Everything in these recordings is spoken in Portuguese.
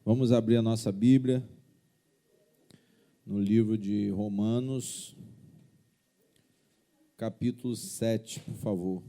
Vamos abrir a nossa Bíblia no livro de Romanos, capítulo 7, por favor.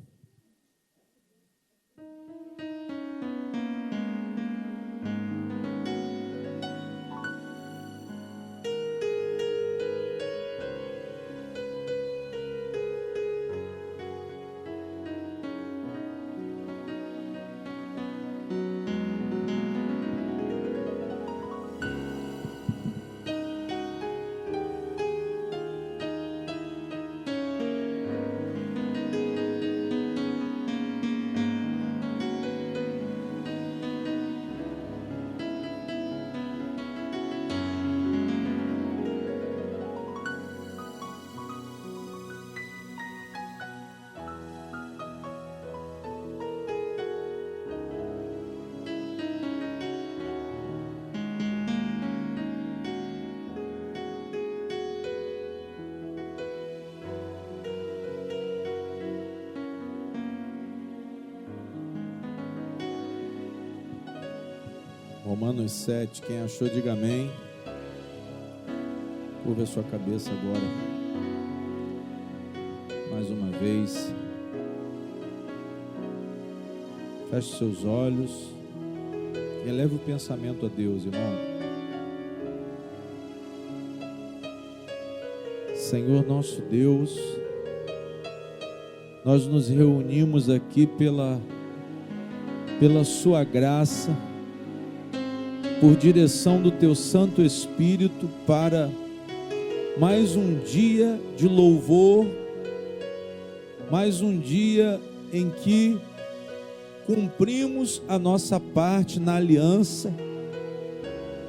Romanos 7, quem achou, diga amém. Curva a sua cabeça agora, mais uma vez. Feche seus olhos, eleve o pensamento a Deus, irmão. Senhor nosso Deus, nós nos reunimos aqui pela sua graça, por direção do Teu Santo Espírito, para mais um dia de louvor, mais um dia em que cumprimos a nossa parte na aliança,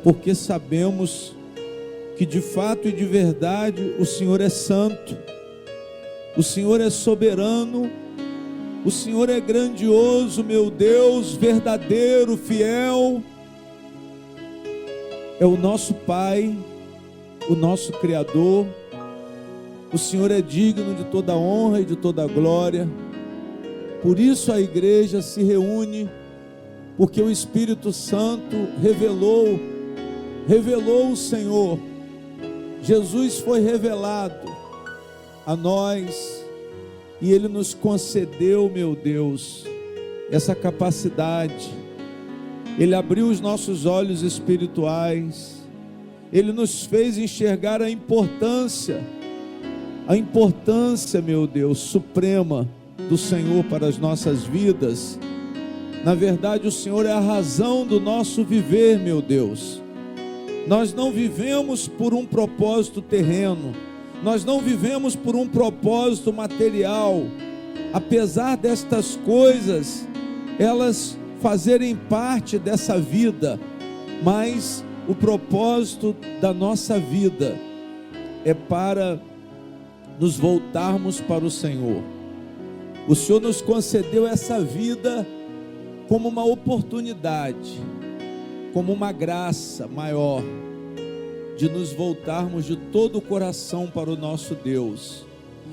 porque sabemos que de fato e de verdade o Senhor é santo, o Senhor é soberano, o Senhor é grandioso, meu Deus, verdadeiro, fiel. É o nosso Pai, o nosso Criador. O Senhor é digno de toda honra e de toda glória. Por isso a igreja se reúne, porque o Espírito Santo revelou o Senhor. Jesus foi revelado a nós e Ele nos concedeu, meu Deus, essa capacidade. Ele abriu os nossos olhos espirituais, Ele nos fez enxergar a importância, meu Deus, suprema do Senhor para as nossas vidas. Na verdade, o Senhor é a razão do nosso viver, meu Deus. Nós não vivemos por um propósito terreno, nós não vivemos por um propósito material, apesar destas coisas, elas fazerem parte dessa vida, mas o propósito da nossa vida é para nos voltarmos para o Senhor. O Senhor nos concedeu essa vida como uma oportunidade, como uma graça maior, de nos voltarmos de todo o coração para o nosso Deus,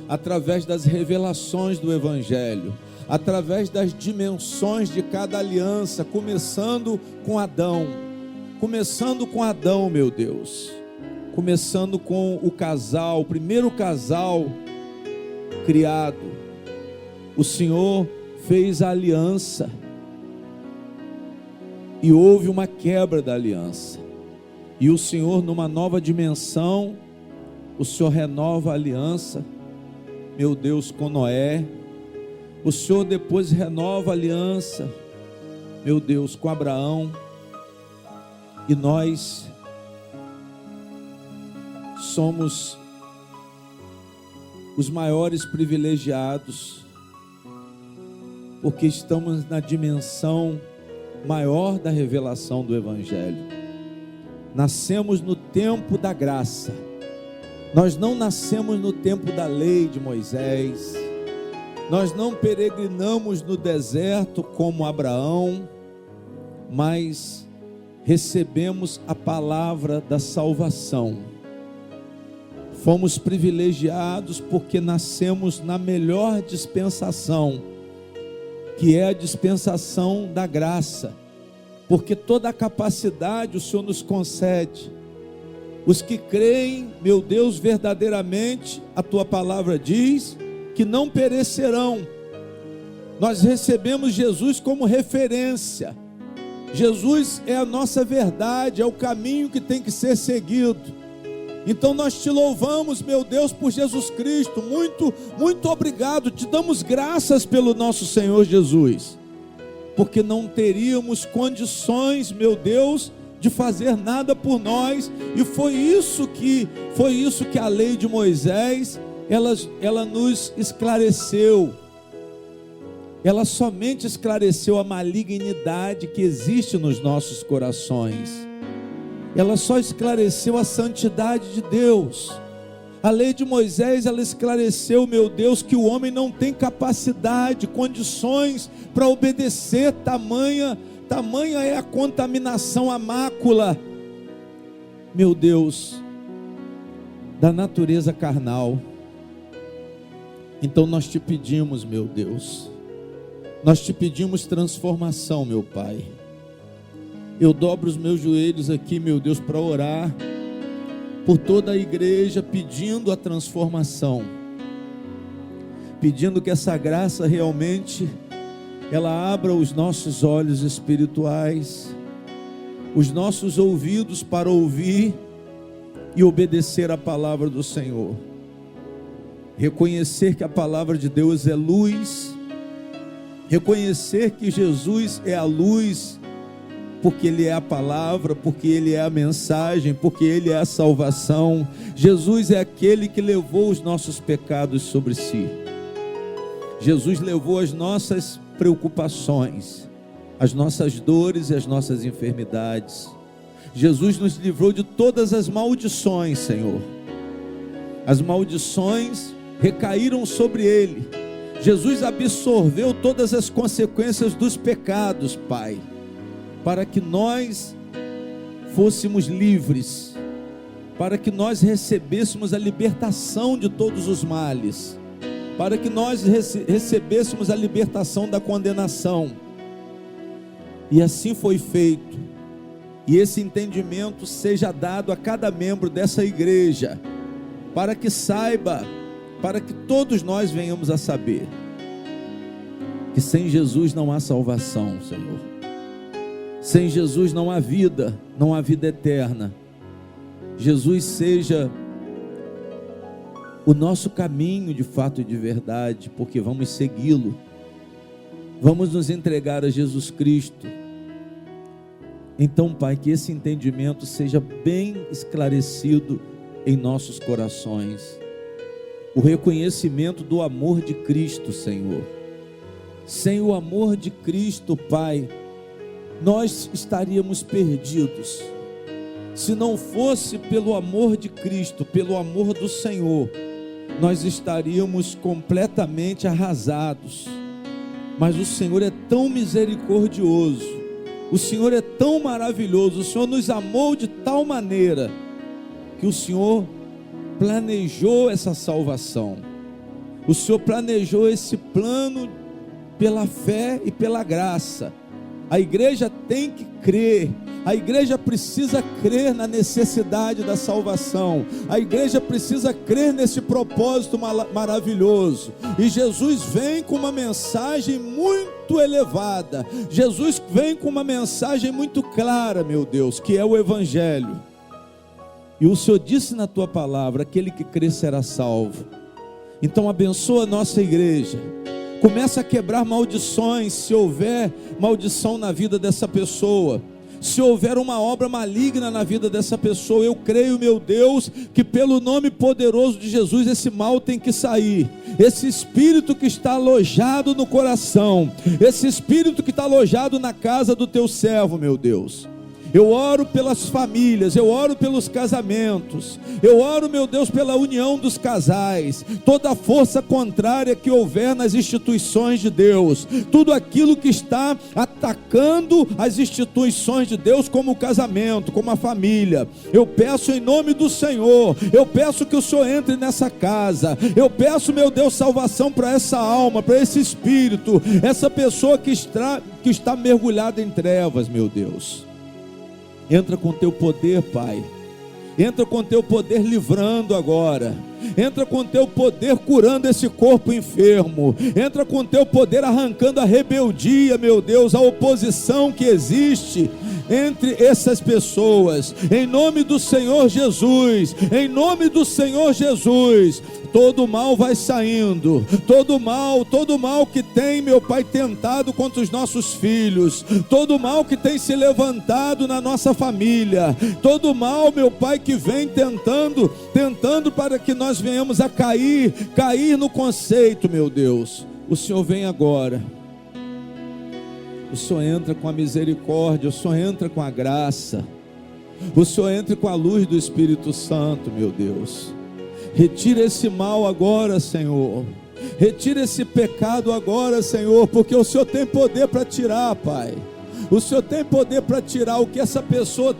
através das revelações do Evangelho, através das dimensões de cada aliança, começando com Adão, meu Deus, começando com o casal, o primeiro casal criado. O Senhor fez a aliança e houve uma quebra da aliança, e o Senhor, numa nova dimensão, o Senhor renova a aliança, meu Deus, com Noé. O Senhor depois renova a aliança, meu Deus, com Abraão. E nós somos os maiores privilegiados, porque estamos na dimensão maior da revelação do Evangelho. Nascemos no tempo da graça. Nós não nascemos no tempo da lei de Moisés. Nós não peregrinamos no deserto como Abraão, mas recebemos a palavra da salvação. Fomos privilegiados porque nascemos na melhor dispensação, que é a dispensação da graça. porque toda a capacidade o Senhor nos concede. Os que creem, meu Deus, verdadeiramente, a tua palavra diz que não perecerão. Nós recebemos Jesus como referência. Jesus é a nossa verdade, é o caminho que tem que ser seguido. Então nós te louvamos, meu Deus, por Jesus Cristo. Muito, muito obrigado. Te damos graças pelo nosso Senhor Jesus, porque não teríamos condições, meu Deus, de fazer nada por nós. E foi isso que a lei de Moisés, ela nos esclareceu. Ela somente esclareceu a malignidade que existe nos nossos corações. Ela só esclareceu a santidade de Deus. A lei de Moisés, ela esclareceu, meu Deus, que o homem não tem capacidade, condições para obedecer. Tamanha é a contaminação, a mácula, meu Deus, da natureza carnal. Então nós te pedimos, meu Deus, nós te pedimos transformação, meu Pai. Eu dobro os meus joelhos aqui, meu Deus, para orar por toda a igreja, pedindo a transformação, pedindo que essa graça realmente ela abra os nossos olhos espirituais, os nossos ouvidos para ouvir e obedecer a palavra do Senhor. Reconhecer que a palavra de Deus é luz, reconhecer que Jesus é a luz, porque Ele é a palavra, porque Ele é a mensagem, porque Ele é a salvação. Jesus é aquele que levou os nossos pecados sobre si. Jesus levou as nossas preocupações, as nossas dores e as nossas enfermidades. Jesus nos livrou de todas as maldições, Senhor. As maldições recaíram sobre Ele. Jesus absorveu todas as consequências dos pecados, Pai, para que nós fôssemos livres, para que nós recebêssemos a libertação de todos os males, para que nós recebêssemos a libertação da condenação. E assim foi feito. E esse entendimento seja dado a cada membro dessa igreja, para que saiba, para que todos nós venhamos a saber que sem Jesus não há salvação, Senhor. Sem Jesus não há vida eterna. Jesus seja o nosso caminho de fato e de verdade, porque vamos segui-lo, vamos nos entregar a Jesus Cristo. Então, Pai, que esse entendimento seja bem esclarecido em nossos corações, o reconhecimento do amor de Cristo, Senhor. Sem o amor de Cristo, Pai, nós estaríamos perdidos. Se não fosse pelo amor de Cristo, pelo amor do Senhor, nós estaríamos completamente arrasados. Mas o Senhor é tão misericordioso, o Senhor é tão maravilhoso, o Senhor nos amou de tal maneira que o Senhor planejou essa salvação. O Senhor planejou esse plano pela fé e pela graça. A igreja tem que crer, a igreja precisa crer na necessidade da salvação, a igreja precisa crer nesse propósito maravilhoso. E Jesus vem com uma mensagem muito elevada, Jesus vem com uma mensagem muito clara, meu Deus, que é o Evangelho. E o Senhor disse na tua palavra: aquele que crer será salvo. Então abençoa a nossa igreja, começa a quebrar maldições. Se houver maldição na vida dessa pessoa, se houver uma obra maligna na vida dessa pessoa, eu creio, meu Deus, que pelo nome poderoso de Jesus esse mal tem que sair. Esse espírito que está alojado no coração, esse espírito que está alojado na casa do teu servo, meu Deus, Eu oro pelas famílias, eu oro pelos casamentos, eu oro, meu Deus, pela união dos casais, toda força contrária que houver nas instituições de Deus, tudo aquilo que está atacando as instituições de Deus, como o casamento, como a família, eu peço em nome do Senhor, eu peço que o Senhor entre nessa casa, eu peço, meu Deus, salvação para essa alma, para esse espírito, essa pessoa que está mergulhada em trevas, meu Deus. Entra com teu poder, Pai. Entra com teu poder livrando agora. Entra com teu poder curando esse corpo enfermo. Entra com teu poder arrancando a rebeldia, meu Deus, a oposição que existe entre essas pessoas. Em nome do Senhor Jesus. Em nome do Senhor Jesus. Todo mal vai saindo, todo mal que tem, meu Pai, tentado contra os nossos filhos, todo mal que tem se levantado na nossa família, todo mal, meu Pai, que vem tentando para que nós venhamos a cair no conceito, meu Deus. O Senhor vem agora, o Senhor entra com a misericórdia, o Senhor entra com a graça, o Senhor entra com a luz do Espírito Santo, meu Deus. Retira esse mal agora, Senhor. Retira esse pecado agora, Senhor, porque o Senhor tem poder para tirar, Pai. O Senhor tem poder para tirar o que essa pessoa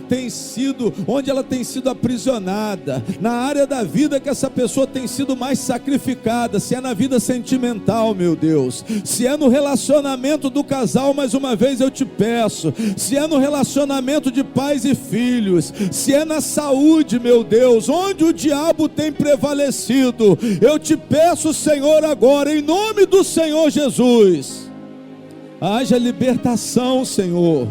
tem sido, onde ela tem sido aprisionada, na área da vida que essa pessoa tem sido mais sacrificada, se é na vida sentimental, meu Deus, se é no relacionamento do casal, mais uma vez eu te peço, se é no relacionamento de pais e filhos, se é na saúde, meu Deus, onde o diabo tem prevalecido, eu te peço, Senhor, agora, em nome do Senhor Jesus, haja libertação, Senhor.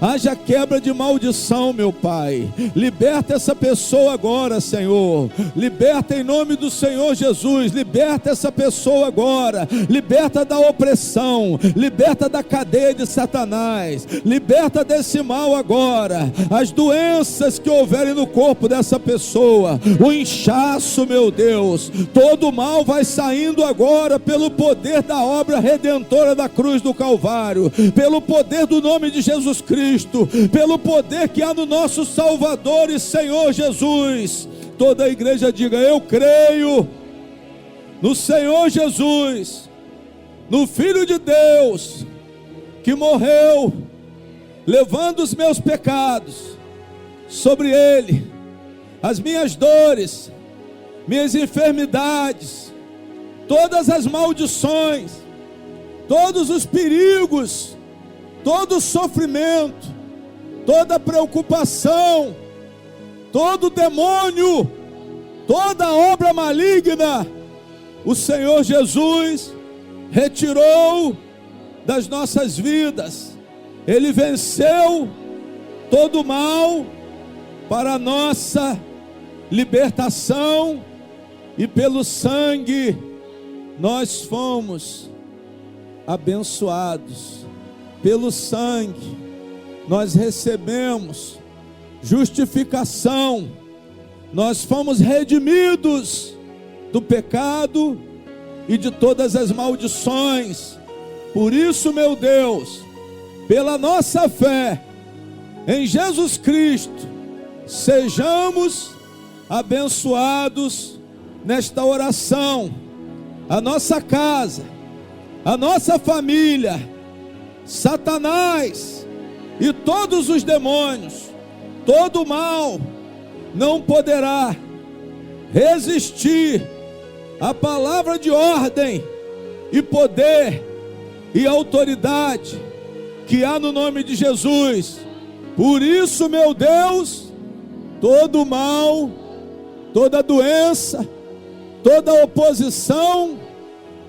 Haja quebra de maldição, meu Pai. Liberta essa pessoa agora, Senhor. Liberta em nome do Senhor Jesus. Liberta essa pessoa agora. Liberta da opressão. Liberta da cadeia de Satanás. Liberta desse mal agora. As doenças que houverem no corpo dessa pessoa. O inchaço, meu Deus. Todo mal vai saindo agora pelo poder da obra redentora da cruz do Calvário. Pelo poder do nome de Jesus Cristo. Pelo poder que há no nosso Salvador e Senhor Jesus. Toda a igreja diga: eu creio no Senhor Jesus, no Filho de Deus, que morreu, levando os meus pecados sobre Ele, as minhas dores, minhas enfermidades, todas as maldições, todos os perigos, todo sofrimento, toda preocupação, todo demônio, toda obra maligna, o Senhor Jesus retirou das nossas vidas. Ele venceu todo o mal para a nossa libertação, e pelo sangue nós fomos abençoados. Pelo sangue nós recebemos justificação, nós fomos redimidos do pecado e de todas as maldições. Por isso, meu Deus, pela nossa fé em Jesus Cristo, sejamos abençoados nesta oração. A nossa casa, a nossa família, Satanás e todos os demônios, todo o mal não poderá resistir à palavra de ordem e poder e autoridade que há no nome de Jesus. Por isso, meu Deus, todo o mal, toda doença, toda oposição,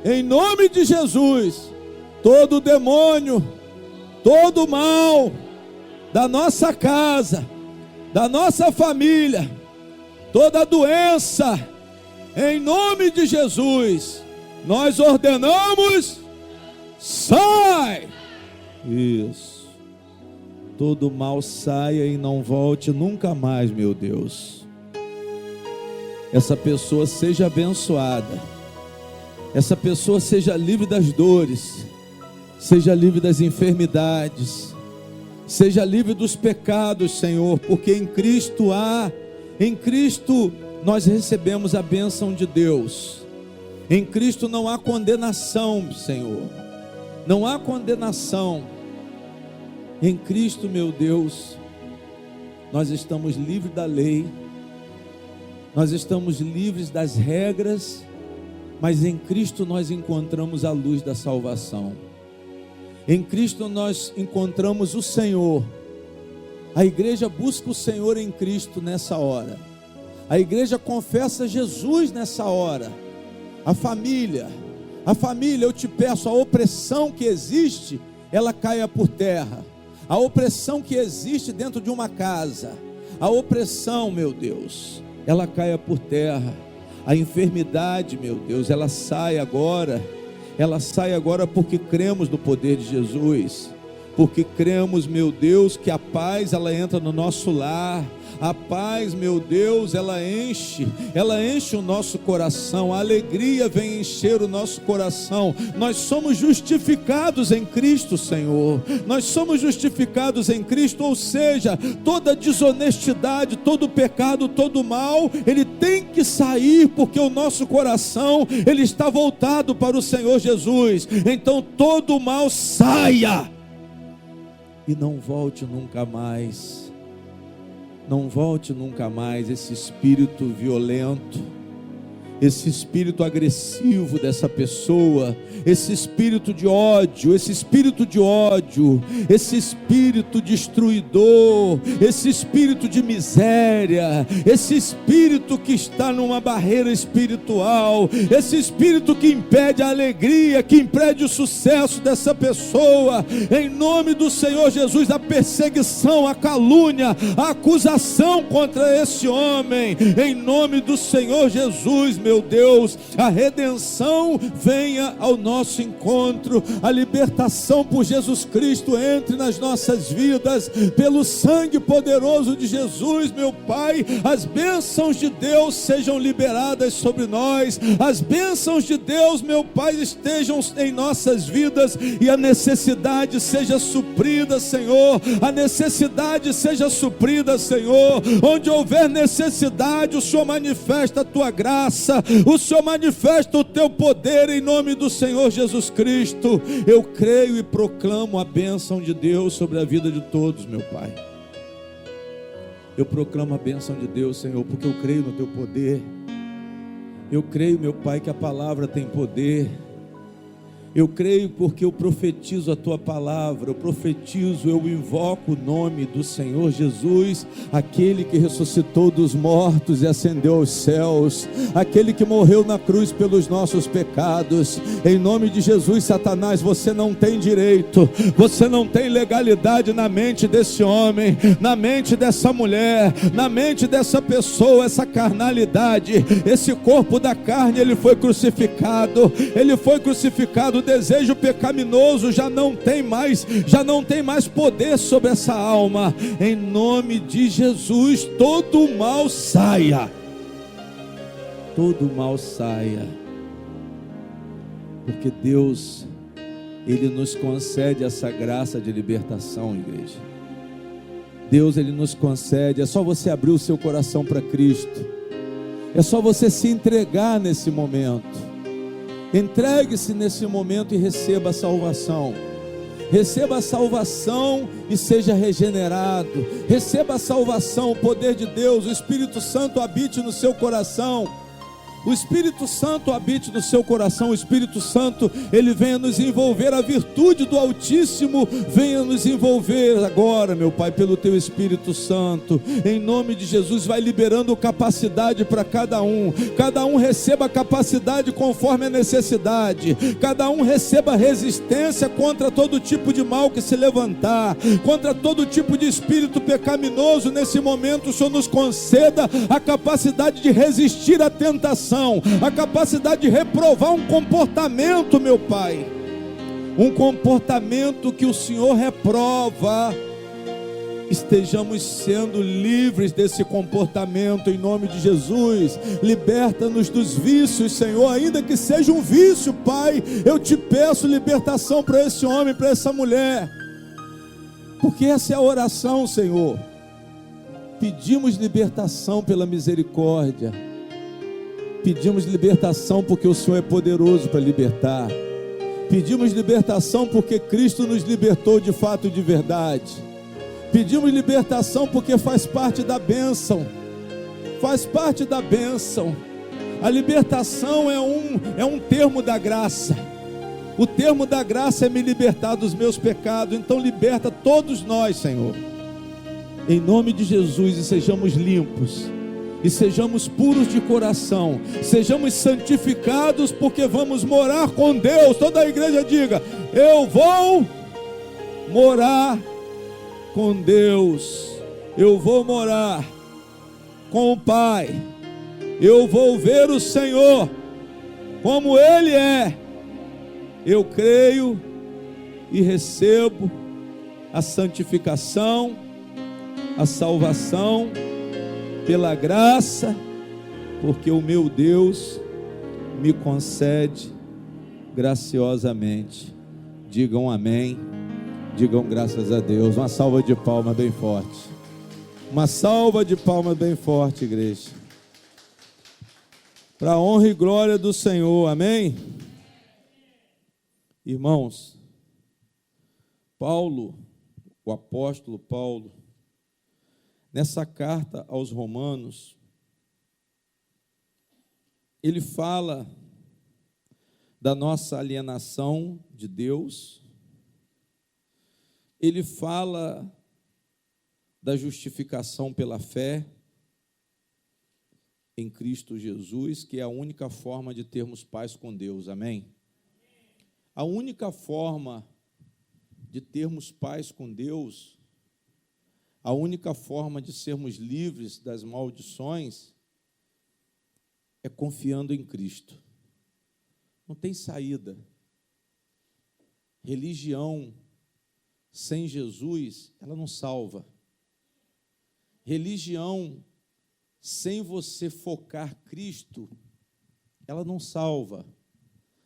em nome de Jesus, todo demônio, todo mal da nossa casa, da nossa família, toda doença, em nome de Jesus, nós ordenamos: sai! Isso. Todo mal saia e não volte nunca mais, meu Deus. Essa pessoa seja abençoada. Essa pessoa seja livre das dores, seja livre das enfermidades, Seja livre dos pecados, Senhor, porque em Cristo nós recebemos a bênção de Deus. Em Cristo não há condenação, Senhor. Não há condenação. Em Cristo, meu Deus, nós estamos livres da lei. Nós estamos livres das regras, mas em Cristo nós encontramos a luz da salvação. Em Cristo nós encontramos o Senhor. A igreja busca o Senhor em Cristo nessa hora. A igreja confessa Jesus nessa hora. A família, eu te peço, a opressão que existe, ela caia por terra. A opressão que existe dentro de uma casa, a opressão, meu Deus, ela caia por terra. A enfermidade, meu Deus, ela sai agora porque cremos no poder de Jesus, porque cremos, meu Deus, que a paz ela entra no nosso lar. A paz, meu Deus, ela enche o nosso coração, a alegria vem encher o nosso coração. Nós somos justificados em Cristo, Senhor. Nós somos justificados em Cristo, ou seja, toda desonestidade, todo pecado, todo mal, ele tem que sair, porque o nosso coração, ele está voltado para o Senhor Jesus. Então todo mal saia e não volte nunca mais. Não volte nunca mais esse espírito violento, esse espírito agressivo dessa pessoa, esse espírito de ódio, esse espírito destruidor, esse espírito de miséria, esse espírito que está numa barreira espiritual, esse espírito que impede a alegria, que impede o sucesso dessa pessoa. Em nome do Senhor Jesus, a perseguição, a calúnia, a acusação contra esse homem, em nome do Senhor Jesus, meu Deus, a redenção venha ao nosso encontro, a libertação por Jesus Cristo entre nas nossas vidas, pelo sangue poderoso de Jesus, meu Pai. As bênçãos de Deus sejam liberadas sobre nós, as bênçãos de Deus, meu Pai, estejam em nossas vidas, e a necessidade seja suprida, Senhor. A necessidade seja suprida, Senhor. Onde houver necessidade, o Senhor manifesta a tua graça, o Senhor manifesta o teu poder, em nome do Senhor Jesus Cristo. Eu creio e proclamo a bênção de Deus sobre a vida de todos, meu Pai. Eu proclamo a bênção de Deus, Senhor, porque eu creio no teu poder. Eu creio, meu Pai, que a palavra tem poder. Eu creio porque eu profetizo a tua palavra, eu invoco o nome do Senhor Jesus, aquele que ressuscitou dos mortos e ascendeu aos céus, aquele que morreu na cruz pelos nossos pecados. Em nome de Jesus, Satanás, você não tem direito, você não tem legalidade na mente desse homem, na mente dessa mulher, na mente dessa pessoa. Essa carnalidade, esse corpo da carne, ele foi crucificado, o desejo pecaminoso já não tem mais poder sobre essa alma. Em nome de Jesus, todo mal saia, porque Deus, Ele nos concede essa graça de libertação, igreja. Deus, Ele nos concede. É só você abrir o seu coração para Cristo, é só você se entregar nesse momento. Entregue-se nesse momento e receba a salvação. Receba a salvação e seja regenerado. Receba a salvação, o poder de Deus. O Espírito Santo habite no seu coração. O Espírito Santo habite no seu coração. O Espírito Santo, ele venha nos envolver. A virtude do Altíssimo venha nos envolver agora, meu Pai, pelo teu Espírito Santo. Em nome de Jesus, vai liberando capacidade para cada um. Cada um receba capacidade conforme a necessidade. Cada um receba resistência contra todo tipo de mal que se levantar, contra todo tipo de espírito pecaminoso. Nesse momento, o Senhor nos conceda a capacidade de resistir à tentação, a capacidade de reprovar um comportamento, meu Pai, um comportamento que o Senhor reprova. Estejamos sendo livres desse comportamento, em nome de Jesus. Liberta-nos dos vícios, Senhor, ainda que seja um vício, Pai. Eu te peço libertação para esse homem, para essa mulher. Porque essa é a oração, Senhor. Pedimos libertação pela misericórdia. Pedimos libertação porque o Senhor é poderoso para libertar. Pedimos libertação porque Cristo nos libertou de fato e de verdade. Pedimos libertação porque faz parte da bênção. Faz parte da bênção. A libertação é um termo da graça. O termo da graça é me libertar dos meus pecados. Então liberta todos nós, Senhor, em nome de Jesus, e sejamos limpos, e sejamos puros de coração, sejamos santificados, porque vamos morar com Deus. Toda a igreja diga: eu vou morar com Deus, eu vou morar com o Pai, eu vou ver o Senhor como Ele é. Eu creio e recebo a santificação, a salvação pela graça, porque o meu Deus me concede graciosamente. Digam amém, digam graças a Deus. Uma salva de palmas bem forte. Uma salva de palmas bem forte, igreja. Para a honra e glória do Senhor, amém? Irmãos, Paulo, o apóstolo Paulo, nessa carta aos Romanos, ele fala da nossa alienação de Deus, ele fala da justificação pela fé em Cristo Jesus, que é a única forma de termos paz com Deus, amém? A única forma de termos paz com Deus, a única forma de sermos livres das maldições é confiando em Cristo. Não tem saída. Religião sem Jesus, ela não salva. Religião sem você focar Cristo, ela não salva.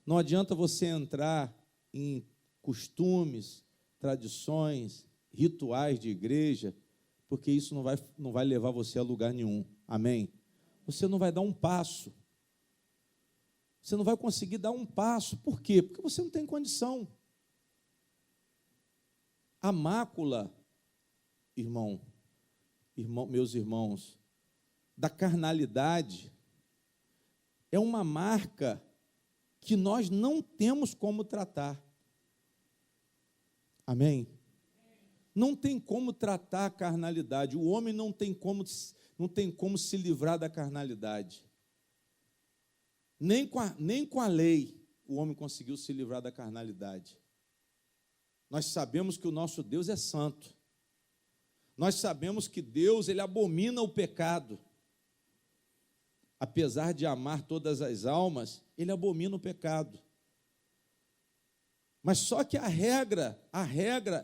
Não adianta você entrar em costumes, tradições, rituais de igreja, porque isso não vai levar você a lugar nenhum, amém? Você não vai dar um passo, você não vai conseguir dar um passo, por quê? Porque você não tem condição. A mácula, meus irmãos, da carnalidade, é uma marca que nós não temos como tratar, amém? Não tem como tratar a carnalidade. O homem não tem como se livrar da carnalidade. Nem com a lei o homem conseguiu se livrar da carnalidade. Nós sabemos que o nosso Deus é santo. Nós sabemos que Deus, Ele abomina o pecado. Apesar de amar todas as almas, Ele abomina o pecado. Mas só que a regra,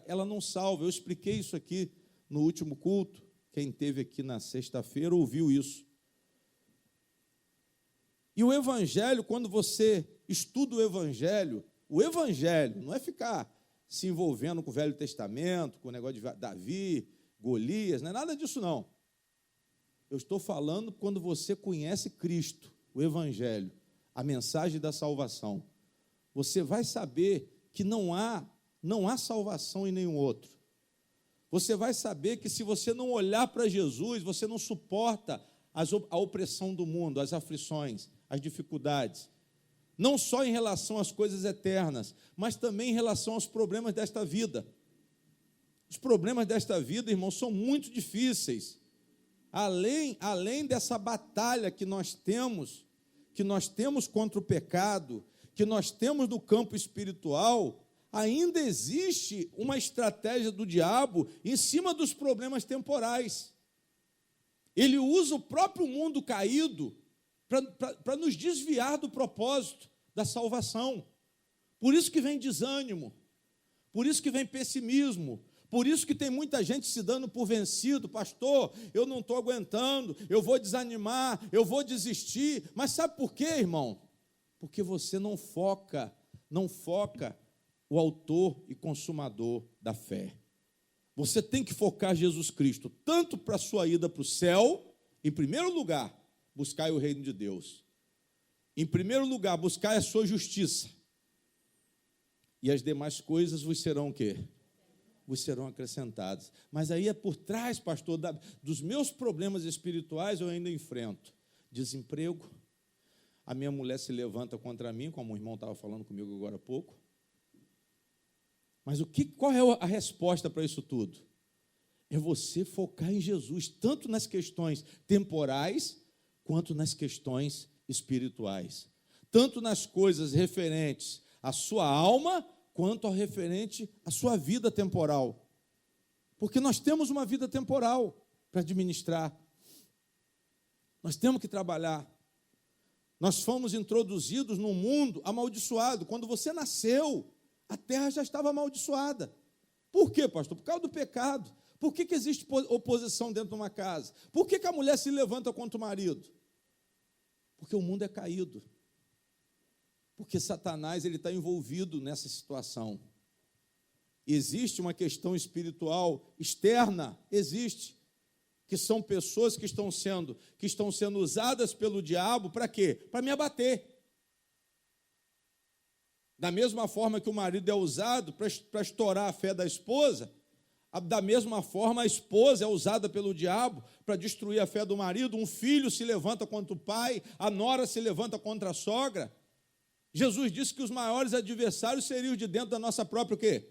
ela não salva. Eu expliquei isso aqui no último culto. Quem esteve aqui na sexta-feira ouviu isso. E o Evangelho, quando você estuda o Evangelho não é ficar se envolvendo com o Velho Testamento, com o negócio de Davi, Golias, não é nada disso não. Eu estou falando quando você conhece Cristo, o Evangelho, a mensagem da salvação. Você vai saber que não há salvação em nenhum outro. Você vai saber que se você não olhar para Jesus, você não suporta a opressão do mundo, as aflições, as dificuldades. Não só em relação às coisas eternas, mas também em relação aos problemas desta vida. Os problemas desta vida, irmãos, são muito difíceis. Além dessa batalha que nós temos contra o pecado, que nós temos no campo espiritual, ainda existe uma estratégia do diabo em cima dos problemas temporais. Ele usa o próprio mundo caído para nos desviar do propósito da salvação. Por isso que vem desânimo, por isso que vem pessimismo, por isso que tem muita gente se dando por vencido. Pastor, eu não estou aguentando, eu vou desanimar, eu vou desistir. Mas sabe por quê, irmão? Porque você não foca o autor e consumador da fé. Você tem que focar Jesus Cristo, tanto para a sua ida para o céu, em primeiro lugar, buscai o reino de Deus. Em primeiro lugar, buscai a sua justiça. E as demais coisas vos serão o quê? Vos serão acrescentadas. Mas aí é por trás, pastor, dos meus problemas espirituais eu ainda enfrento desemprego. A minha mulher se levanta contra mim, como o irmão estava falando comigo agora há pouco. Mas qual é a resposta para isso tudo? É você focar em Jesus, tanto nas questões temporais, quanto nas questões espirituais. Tanto nas coisas referentes à sua alma, quanto ao referente à sua vida temporal. Porque nós temos uma vida temporal para administrar. Nós temos que trabalhar. Nós fomos introduzidos num mundo amaldiçoado. Quando você nasceu, a terra já estava amaldiçoada. Por quê, pastor? Por causa do pecado. Por que existe oposição dentro de uma casa? Por que a mulher se levanta contra o marido? Porque o mundo é caído. Porque Satanás está envolvido nessa situação. Existe uma questão espiritual externa, existe, que são pessoas que estão sendo usadas pelo diabo para quê? Para me abater. Da mesma forma que o marido é usado para estourar a fé da esposa, da mesma forma a esposa é usada pelo diabo para destruir a fé do marido. Um filho se levanta contra o pai, a nora se levanta contra a sogra. Jesus disse que os maiores adversários seriam de dentro da nossa própria o quê?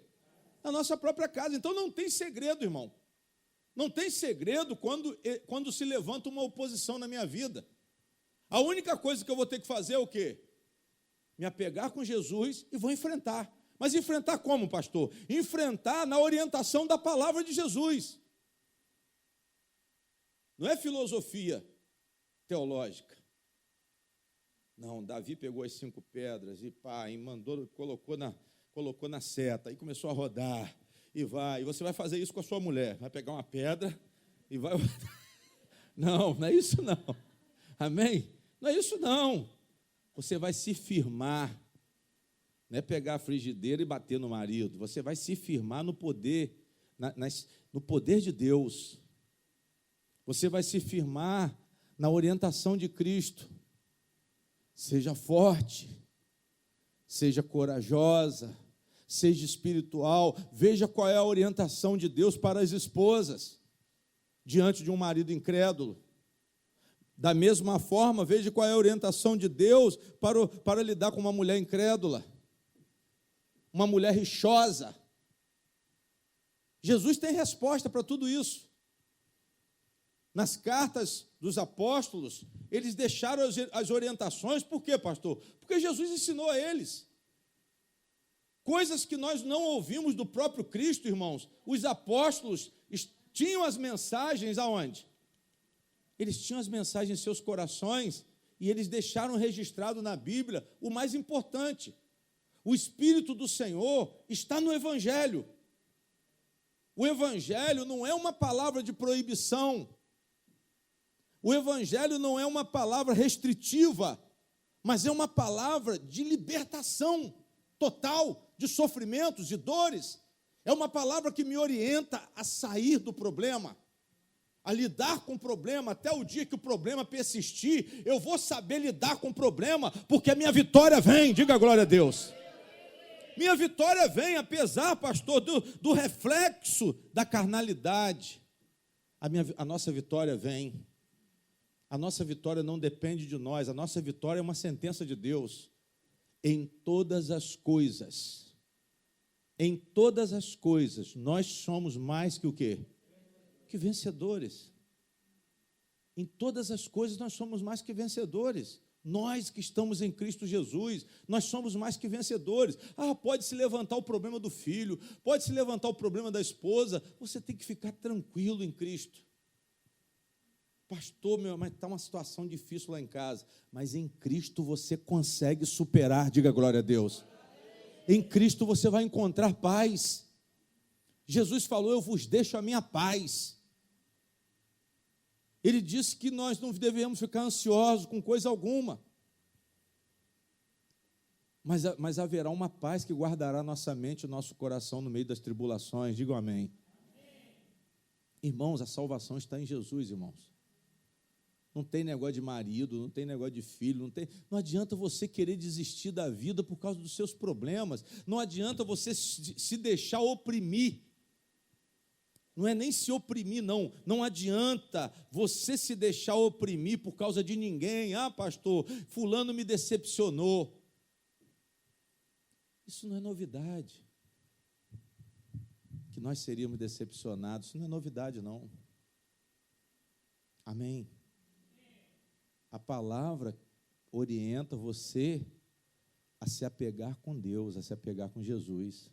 Da nossa própria casa. Então não tem segredo, irmão. Não tem segredo quando se levanta uma oposição na minha vida. A única coisa que eu vou ter que fazer é o quê? Me apegar com Jesus e vou enfrentar. Mas enfrentar como, pastor? Enfrentar na orientação da palavra de Jesus. Não é filosofia teológica. Não, Davi pegou as 5 pedras e mandou, colocou na seta e começou a rodar. E você vai fazer isso com a sua mulher. Vai pegar uma pedra e vai... Não é isso não. Amém? Não é isso não. Você vai se firmar. Não é pegar a frigideira e bater no marido. Você vai se firmar no poder, no poder de Deus. Você vai se firmar na orientação de Cristo. Seja forte, seja corajosa, seja espiritual. Veja qual é a orientação de Deus para as esposas, diante de um marido incrédulo. Da mesma forma, veja qual é a orientação de Deus para lidar com uma mulher incrédula, uma mulher rixosa. Jesus tem resposta para tudo isso. Nas cartas dos apóstolos, eles deixaram as orientações. Por quê, pastor? Porque Jesus ensinou a eles. Coisas que nós não ouvimos do próprio Cristo, irmãos. Os apóstolos tinham as mensagens aonde? Eles tinham as mensagens em seus corações e eles deixaram registrado na Bíblia o mais importante. O Espírito do Senhor está no Evangelho. O Evangelho não é uma palavra de proibição. O Evangelho não é uma palavra restritiva, mas é uma palavra de libertação total, de sofrimentos, de dores. É uma palavra que me orienta a sair do problema, a lidar com o problema, até o dia que o problema persistir, eu vou saber lidar com o problema, porque a minha vitória vem, diga glória a Deus. Minha vitória vem, apesar, pastor, do reflexo da carnalidade. A nossa vitória vem. A nossa vitória não depende de nós, a nossa vitória é uma sentença de Deus. Em todas as coisas, nós somos mais que o quê? Que vencedores. Em todas as coisas nós somos mais que vencedores. Nós que estamos em Cristo Jesus, nós somos mais que vencedores. Pode se levantar o problema do filho, pode se levantar o problema da esposa, você tem que ficar tranquilo em Cristo. Pastor, mas está uma situação difícil lá em casa. Mas em Cristo você consegue superar, diga glória a Deus. Em Cristo você vai encontrar paz. Jesus falou, eu vos deixo a minha paz. Ele disse que nós não devemos ficar ansiosos com coisa alguma. Mas haverá uma paz que guardará nossa mente e nosso coração no meio das tribulações. Digam amém. Irmãos, a salvação está em Jesus, irmãos. Não tem negócio de marido, não tem negócio de filho, não adianta você querer desistir da vida por causa dos seus problemas, não adianta você se deixar oprimir. Não é nem se oprimir, não adianta você se deixar oprimir por causa de ninguém. Ah, pastor, fulano me decepcionou. Isso não é novidade. Que nós seríamos decepcionados, isso não é novidade, não. Amém. A palavra orienta você a se apegar com Deus, a se apegar com Jesus.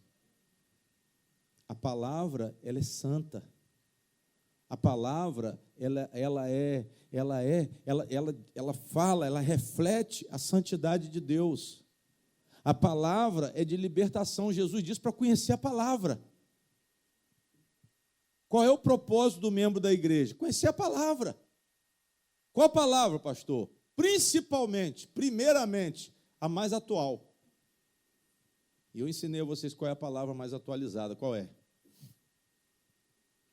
A palavra, ela é santa. A palavra, ela fala, ela reflete a santidade de Deus. A palavra é de libertação. Jesus disse para conhecer a palavra. Qual é o propósito do membro da igreja? Conhecer a palavra. Qual a palavra, pastor? Principalmente, primeiramente, a mais atual. E eu ensinei a vocês qual é a palavra mais atualizada. Qual é?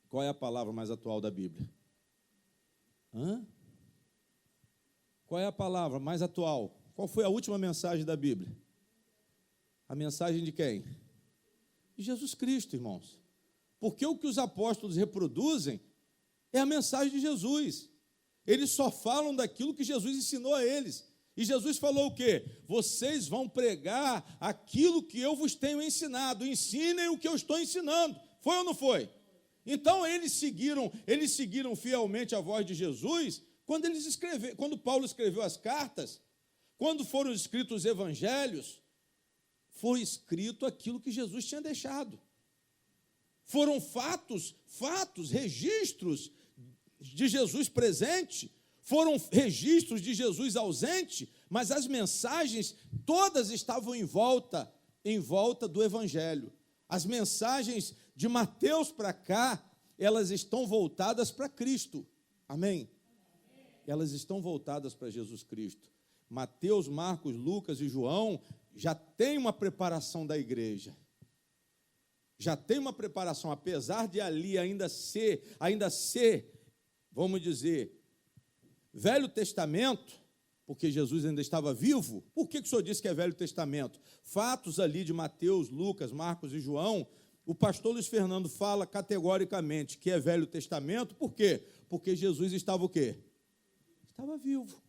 Qual é a palavra mais atual da Bíblia? Qual é a palavra mais atual? Qual foi a última mensagem da Bíblia? A mensagem de quem? De Jesus Cristo, irmãos. Porque o que os apóstolos reproduzem é a mensagem de Jesus. Eles só falam daquilo que Jesus ensinou a eles. E Jesus falou o quê? Vocês vão pregar aquilo que eu vos tenho ensinado. Ensinem o que eu estou ensinando. Foi ou não foi? Então eles seguiram fielmente a voz de Jesus quando Paulo escreveu as cartas, quando foram escritos os evangelhos, foi escrito aquilo que Jesus tinha deixado. Foram fatos, registros de Jesus presente, foram registros de Jesus ausente, mas as mensagens todas estavam em volta do Evangelho. As mensagens de Mateus para cá, elas estão voltadas para Cristo. Amém? Elas estão voltadas para Jesus Cristo. Mateus, Marcos, Lucas e João já têm uma preparação da igreja. Já tem uma preparação, apesar de ali ainda ser, vamos dizer, Velho Testamento, porque Jesus ainda estava vivo. Por que o senhor disse que é Velho Testamento? Fatos ali de Mateus, Lucas, Marcos e João, o pastor Luiz Fernando fala categoricamente que é Velho Testamento. Por quê? Porque Jesus estava o quê? Estava vivo.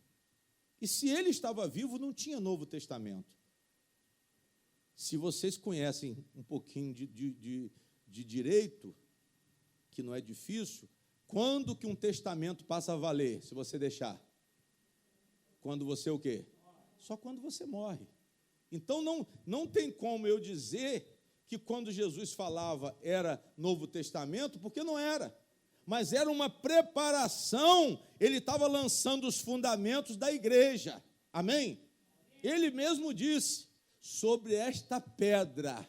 E se ele estava vivo, não tinha Novo Testamento. Se vocês conhecem um pouquinho de direito, que não é difícil, quando que um testamento passa a valer, se você deixar? Quando você o quê? Só quando você morre. Então não tem como eu dizer que quando Jesus falava era Novo Testamento, porque não era. Mas era uma preparação, ele estava lançando os fundamentos da igreja. Amém? Ele mesmo disse, sobre esta pedra,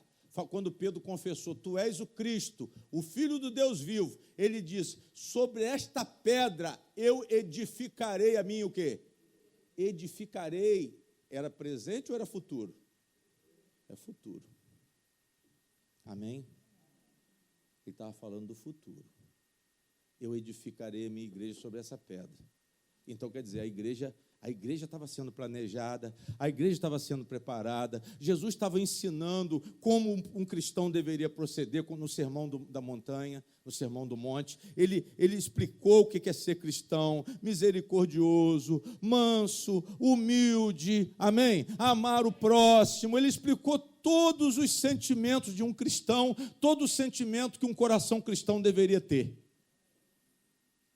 quando Pedro confessou, tu és o Cristo, o Filho do Deus vivo, ele disse, sobre esta pedra eu edificarei a mim o quê? Edificarei, era presente ou era futuro? É futuro. Amém? Ele estava falando do futuro. Eu edificarei a minha igreja sobre essa pedra. Então, quer dizer, a igreja estava sendo planejada, a igreja estava sendo preparada, Jesus estava ensinando como um cristão deveria proceder no sermão da montanha, no sermão do monte. Ele explicou o que é ser cristão, misericordioso, manso, humilde, amém? Amar o próximo. Ele explicou todos os sentimentos de um cristão, todo o sentimento que um coração cristão deveria ter.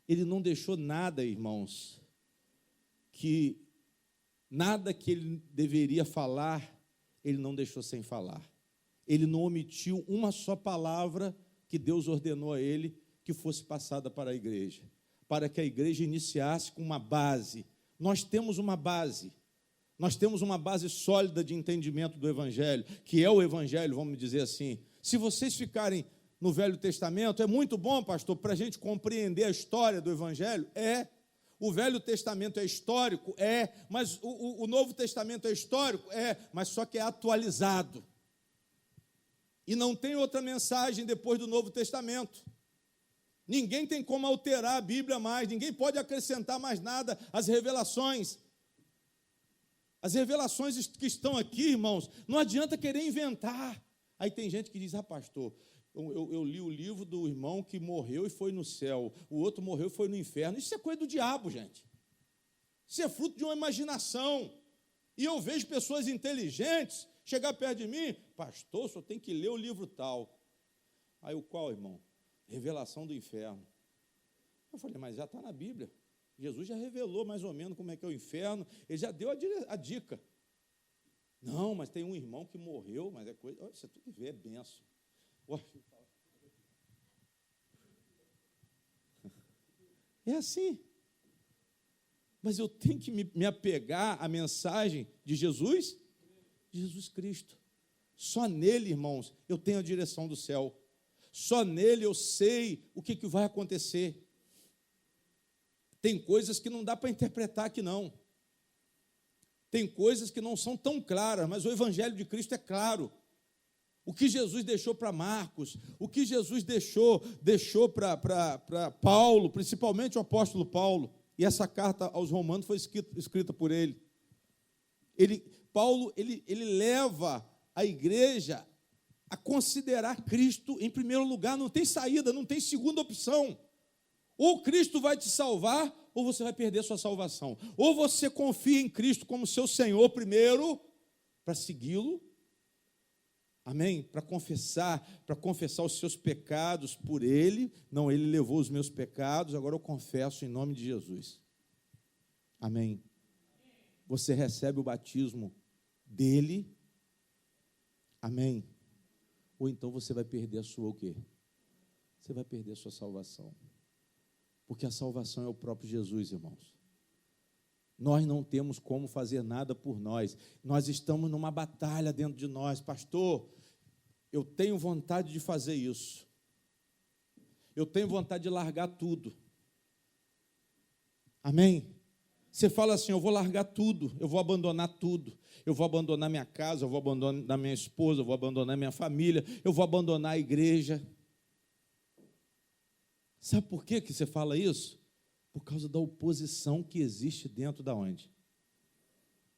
Ele não deixou nada, irmãos, nada que ele deveria falar, ele não deixou sem falar. Ele não omitiu uma só palavra que Deus ordenou a ele que fosse passada para a igreja, para que a igreja iniciasse com uma base. Nós temos uma base sólida de entendimento do Evangelho, que é o Evangelho, vamos dizer assim. Se vocês ficarem no Velho Testamento, é muito bom, pastor, para a gente compreender a história do Evangelho, O Velho Testamento é histórico? Mas o Novo Testamento é histórico? Mas só que é atualizado. E não tem outra mensagem depois do Novo Testamento. Ninguém tem como alterar a Bíblia mais, ninguém pode acrescentar mais nada às revelações. As revelações que estão aqui, irmãos, não adianta querer inventar. Aí tem gente que diz, pastor, eu li o livro do irmão que morreu e foi no céu, o outro morreu e foi no inferno. Isso é coisa do diabo, gente. Isso é fruto de uma imaginação. E eu vejo pessoas inteligentes chegar perto de mim, pastor, só tem que ler o livro tal. Aí o qual, irmão? Revelação do inferno. Eu falei, mas já está na Bíblia. Jesus já revelou mais ou menos como é que é o inferno, ele já deu a dica. Não, mas tem um irmão que morreu, mas é coisa, olha, você tem que ver, é benção. É assim. Mas eu tenho que me apegar à mensagem de Jesus Cristo. Só nele, irmãos, eu tenho a direção do céu. Só nele eu sei o que vai acontecer. Tem coisas que não dá para interpretar aqui, não. Tem coisas que não são tão claras, mas o Evangelho de Cristo é claro. O que Jesus deixou para Marcos, o que Jesus deixou para Paulo, principalmente o apóstolo Paulo, e essa carta aos Romanos foi escrita por ele. Paulo leva a igreja a considerar Cristo em primeiro lugar, não tem saída, não tem segunda opção. Ou Cristo vai te salvar, ou você vai perder sua salvação. Ou você confia em Cristo como seu Senhor primeiro, para segui-lo, amém? Para confessar os seus pecados por Ele. Não, Ele levou os meus pecados, agora eu confesso em nome de Jesus. Amém? Você recebe o batismo dEle, amém? Ou então você vai perder a sua o quê? Você vai perder a sua salvação. Porque a salvação é o próprio Jesus, irmãos. Nós não temos como fazer nada por nós. Nós estamos numa batalha dentro de nós. Pastor, eu tenho vontade de fazer isso. Eu tenho vontade de largar tudo. Amém? Você fala assim, eu vou largar tudo, eu vou abandonar tudo. Eu vou abandonar minha casa, eu vou abandonar minha esposa, eu vou abandonar minha família, eu vou abandonar a igreja. Sabe por que você fala isso? Por causa da oposição que existe dentro da onde?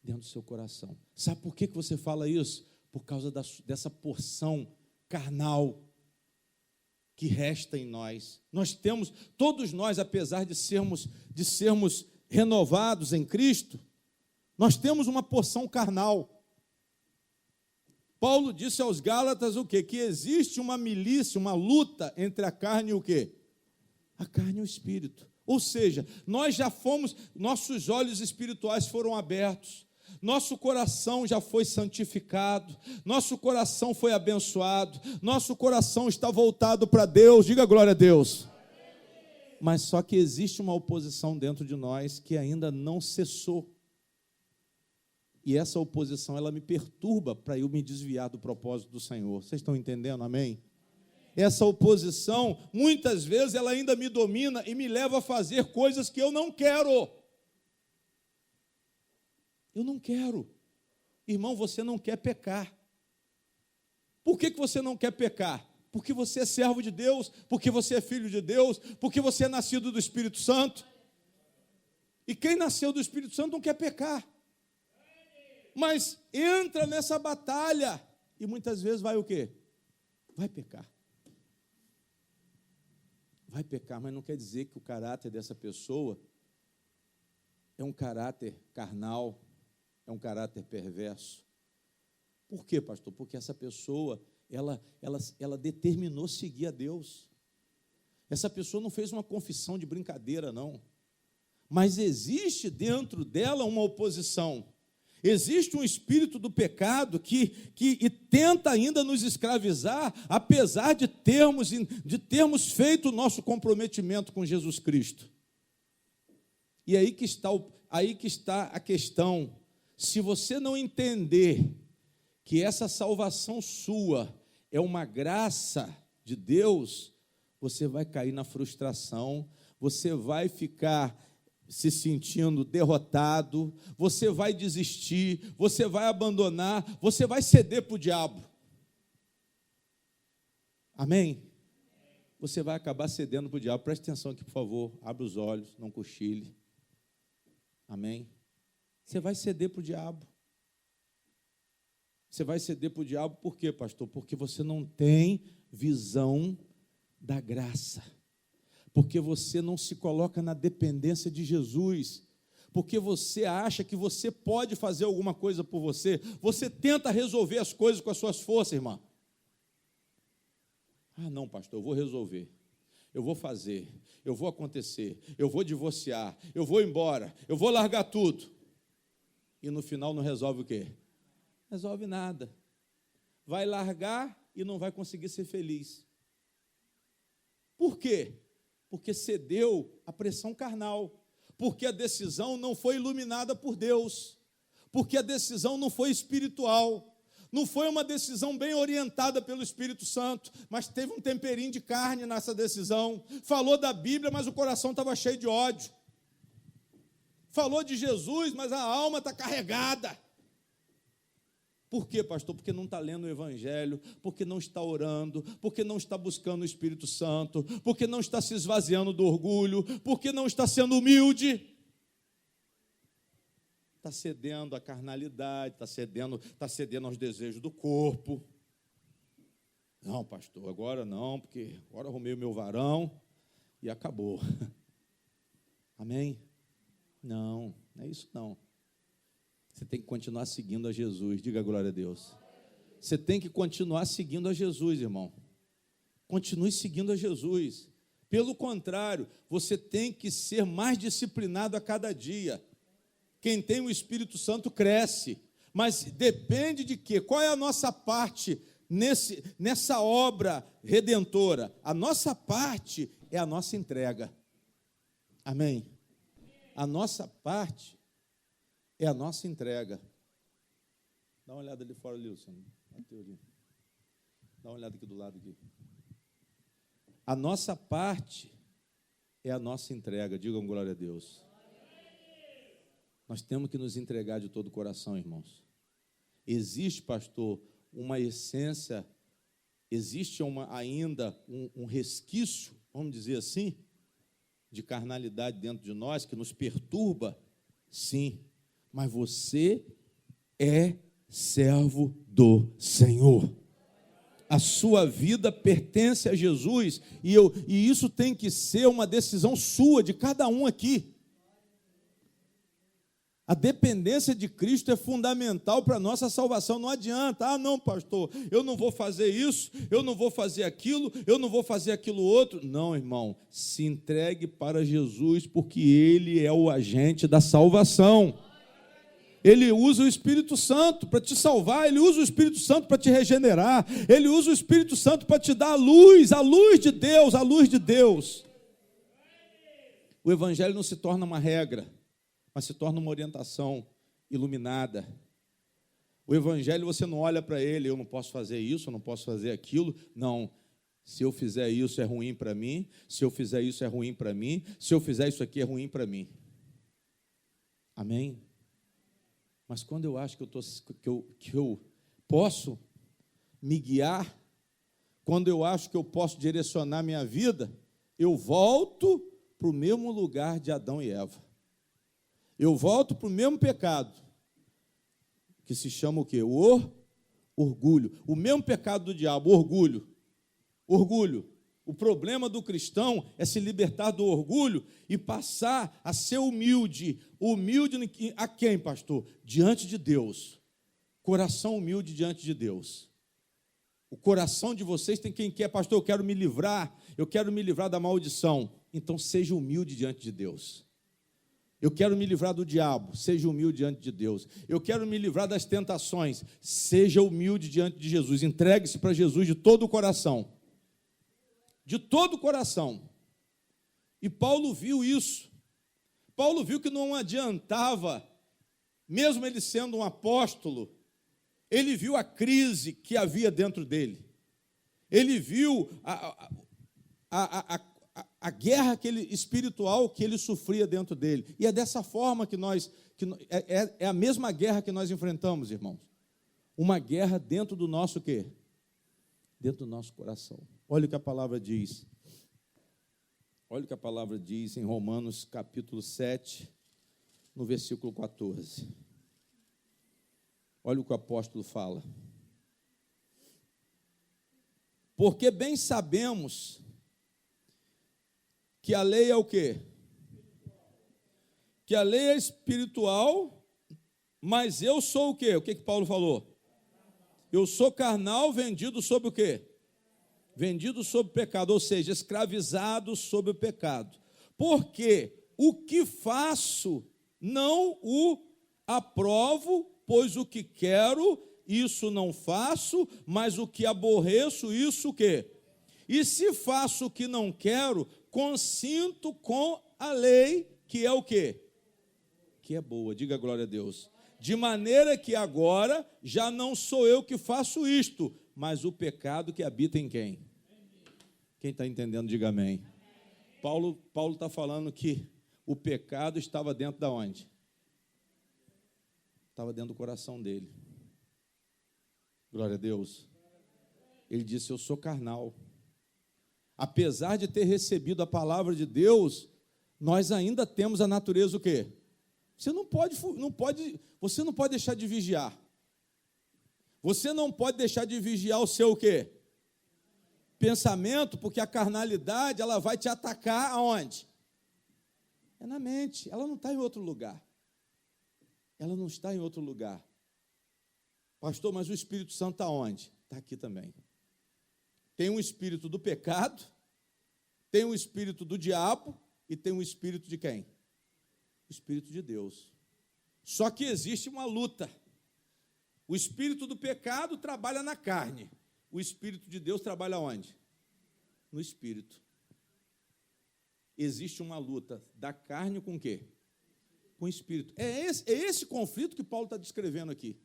Dentro do seu coração. Sabe por que você fala isso? Por causa dessa porção carnal que resta em nós. Todos nós, apesar de sermos renovados em Cristo, nós temos uma porção carnal. Paulo disse aos Gálatas o quê? Que existe uma milícia, uma luta entre a carne e o quê? A carne e o espírito. Ou seja, nossos olhos espirituais foram abertos, nosso coração já foi santificado, nosso coração foi abençoado, nosso coração está voltado para Deus, diga glória a Deus. Mas só que existe uma oposição dentro de nós que ainda não cessou. E essa oposição, ela me perturba para eu me desviar do propósito do Senhor. Vocês estão entendendo? Amém? Essa oposição, muitas vezes, ela ainda me domina e me leva a fazer coisas que eu não quero. Eu não quero. Irmão, você não quer pecar. Por que você não quer pecar? Porque você é servo de Deus, porque você é filho de Deus, porque você é nascido do Espírito Santo. E quem nasceu do Espírito Santo não quer pecar. Mas entra nessa batalha e muitas vezes vai o quê? Vai pecar. Vai pecar, mas não quer dizer que o caráter dessa pessoa é um caráter carnal, é um caráter perverso. Por quê, pastor? Porque essa pessoa, ela determinou seguir a Deus. Essa pessoa não fez uma confissão de brincadeira, não. Mas existe dentro dela uma oposição. Existe um espírito do pecado que tenta ainda nos escravizar, apesar de termos feito o nosso comprometimento com Jesus Cristo. E aí que está a questão. Se você não entender que essa salvação sua é uma graça de Deus, você vai cair na frustração, você vai ficar se sentindo derrotado, você vai desistir, você vai abandonar, você vai ceder para o diabo. Amém? você vai acabar cedendo para o diabo. Preste atenção aqui, por favor. Abre os olhos, não cochile. Amém? Você vai ceder para o diabo. Você vai ceder para o diabo por quê, pastor? Porque você não tem visão da graça. Porque você não se coloca na dependência de Jesus. Porque você acha que você pode fazer alguma coisa por você. Você tenta resolver as coisas com as suas forças, irmã. Ah, não, pastor, eu vou resolver. Eu vou fazer. Eu vou acontecer. Eu vou divorciar. Eu vou embora. Eu vou largar tudo. E no final não resolve o quê? Resolve nada. Vai largar e não vai conseguir ser feliz. Por quê? Porque cedeu à pressão carnal. Porque a decisão não foi iluminada por Deus. Porque a decisão não foi espiritual. Não foi uma decisão bem orientada pelo Espírito Santo, mas teve um temperinho de carne nessa decisão. Falou da Bíblia, mas o coração estava cheio de ódio. Falou de Jesus, mas a alma está carregada. Por quê, pastor? Porque não está lendo o Evangelho, porque não está orando, porque não está buscando o Espírito Santo, porque não está se esvaziando do orgulho, porque não está sendo humilde. Está cedendo à carnalidade, está cedendo aos desejos do corpo. Não, pastor, agora não, porque agora arrumei o meu varão e acabou. Amém? Não, não é isso não. Você tem que continuar seguindo a Jesus. Diga glória a Deus. Você tem que continuar seguindo a Jesus, irmão. Continue seguindo a Jesus. Pelo contrário, você tem que ser mais disciplinado a cada dia. Quem tem o Espírito Santo cresce. Mas depende de quê? Qual é a nossa parte nessa obra redentora? A nossa parte é a nossa entrega. Amém? A nossa parte é a nossa entrega. Dá uma olhada ali fora, Wilson. Dá uma olhada aqui do lado. Aqui. A nossa parte é a nossa entrega. Digam glória a Deus. Nós temos que nos entregar de todo o coração, irmãos. Existe, pastor, uma essência, existe ainda um resquício, vamos dizer assim, de carnalidade dentro de nós, que nos perturba? Sim. Mas você é servo do Senhor. A sua vida pertence a Jesus, e isso tem que ser uma decisão sua, de cada um aqui. A dependência de Cristo é fundamental para a nossa salvação. Não adianta, ah não, pastor, eu não vou fazer isso, eu não vou fazer aquilo, eu não vou fazer aquilo outro. Não, irmão, se entregue para Jesus, porque Ele é o agente da salvação. Ele usa o Espírito Santo para te salvar, Ele usa o Espírito Santo para te regenerar, Ele usa o Espírito Santo para te dar a luz de Deus, a luz de Deus. O Evangelho não se torna uma regra, mas se torna uma orientação iluminada. O Evangelho, você não olha para ele, eu não posso fazer isso, eu não posso fazer aquilo. Não, se eu fizer isso é ruim para mim, se eu fizer isso é ruim para mim, se eu fizer isso aqui é ruim para mim. Amém? Mas quando eu acho que eu posso me guiar, quando eu acho que eu posso direcionar minha vida, eu volto para o mesmo lugar de Adão e Eva. Eu volto para o mesmo pecado, que se chama o quê? O orgulho. O mesmo pecado do diabo, orgulho. Orgulho. O problema do cristão é se libertar do orgulho e passar a ser humilde. Humilde a quem, pastor? Diante de Deus. Coração humilde diante de Deus. O coração de vocês tem quem quer, pastor, eu quero me livrar da maldição. Então seja humilde diante de Deus. Eu quero me livrar do diabo, seja humilde diante de Deus. Eu quero me livrar das tentações, seja humilde diante de Jesus. Entregue-se para Jesus de todo o coração. De todo o coração. E Paulo viu isso. Paulo viu que não adiantava, mesmo ele sendo um apóstolo, ele viu a crise que havia dentro dele. Ele viu a guerra espiritual que ele sofria dentro dele. E é dessa forma que é a mesma guerra que nós enfrentamos, irmãos. Uma guerra dentro do nosso quê? Dentro do nosso coração. Olha o que a palavra diz. Olha o que a palavra diz em Romanos capítulo 7, no versículo 14. Olha o que o apóstolo fala. Porque bem sabemos que a lei é o quê? Que a lei é espiritual, mas eu sou o quê? O que Paulo falou? Eu sou carnal, vendido sob o quê? Vendido sob o pecado, ou seja, escravizado sob o pecado. Porque o que faço não o aprovo, pois o que quero, isso não faço, mas o que aborreço, isso o quê? E se faço o que não quero, consinto com a lei, que é o quê? Que é boa, diga glória a Deus. De maneira que agora já não sou eu que faço isto, mas o pecado que habita em quem? Quem está entendendo, diga amém. Paulo está falando que o pecado estava dentro da onde? Estava dentro do coração dele. Glória a Deus. Ele disse, eu sou carnal. Apesar de ter recebido a palavra de Deus, nós ainda temos a natureza o quê? Você não pode deixar de vigiar. Você não pode deixar de vigiar o seu o quê? Pensamento, porque a carnalidade, ela vai te atacar aonde? É na mente, ela não está em outro lugar. Ela não está em outro lugar. Pastor, mas o Espírito Santo está onde? Está aqui também. Tem um espírito do pecado, tem um espírito do diabo e tem um espírito de quem? O Espírito de Deus. Só que existe uma luta. O espírito do pecado trabalha na carne. O Espírito de Deus trabalha onde? No Espírito. Existe uma luta da carne com o quê? Com o Espírito. É esse conflito que Paulo está descrevendo aqui.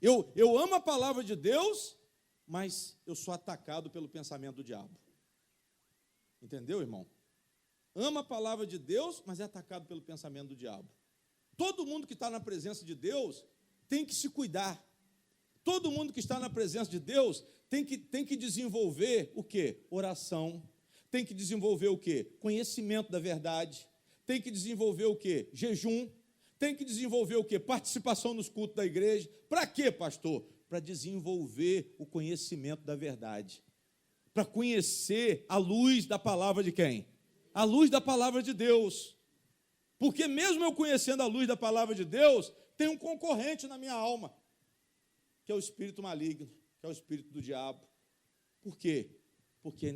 Eu amo a palavra de Deus, mas eu sou atacado pelo pensamento do diabo. Entendeu, irmão? Ama a palavra de Deus, mas é atacado pelo pensamento do diabo. Todo mundo que está na presença de Deus tem que se cuidar. Todo mundo que está na presença de Deus tem que desenvolver o quê? Oração. Tem que desenvolver o quê? Conhecimento da verdade. Tem que desenvolver o quê? Jejum. Tem que desenvolver o quê? Participação nos cultos da igreja. Para quê, pastor? Para desenvolver o conhecimento da verdade. Para conhecer a luz da palavra de quem? A luz da palavra de Deus. Porque mesmo eu conhecendo a luz da palavra de Deus, tem um concorrente na minha alma, que é o espírito maligno, que é o espírito do diabo. Por quê? Porque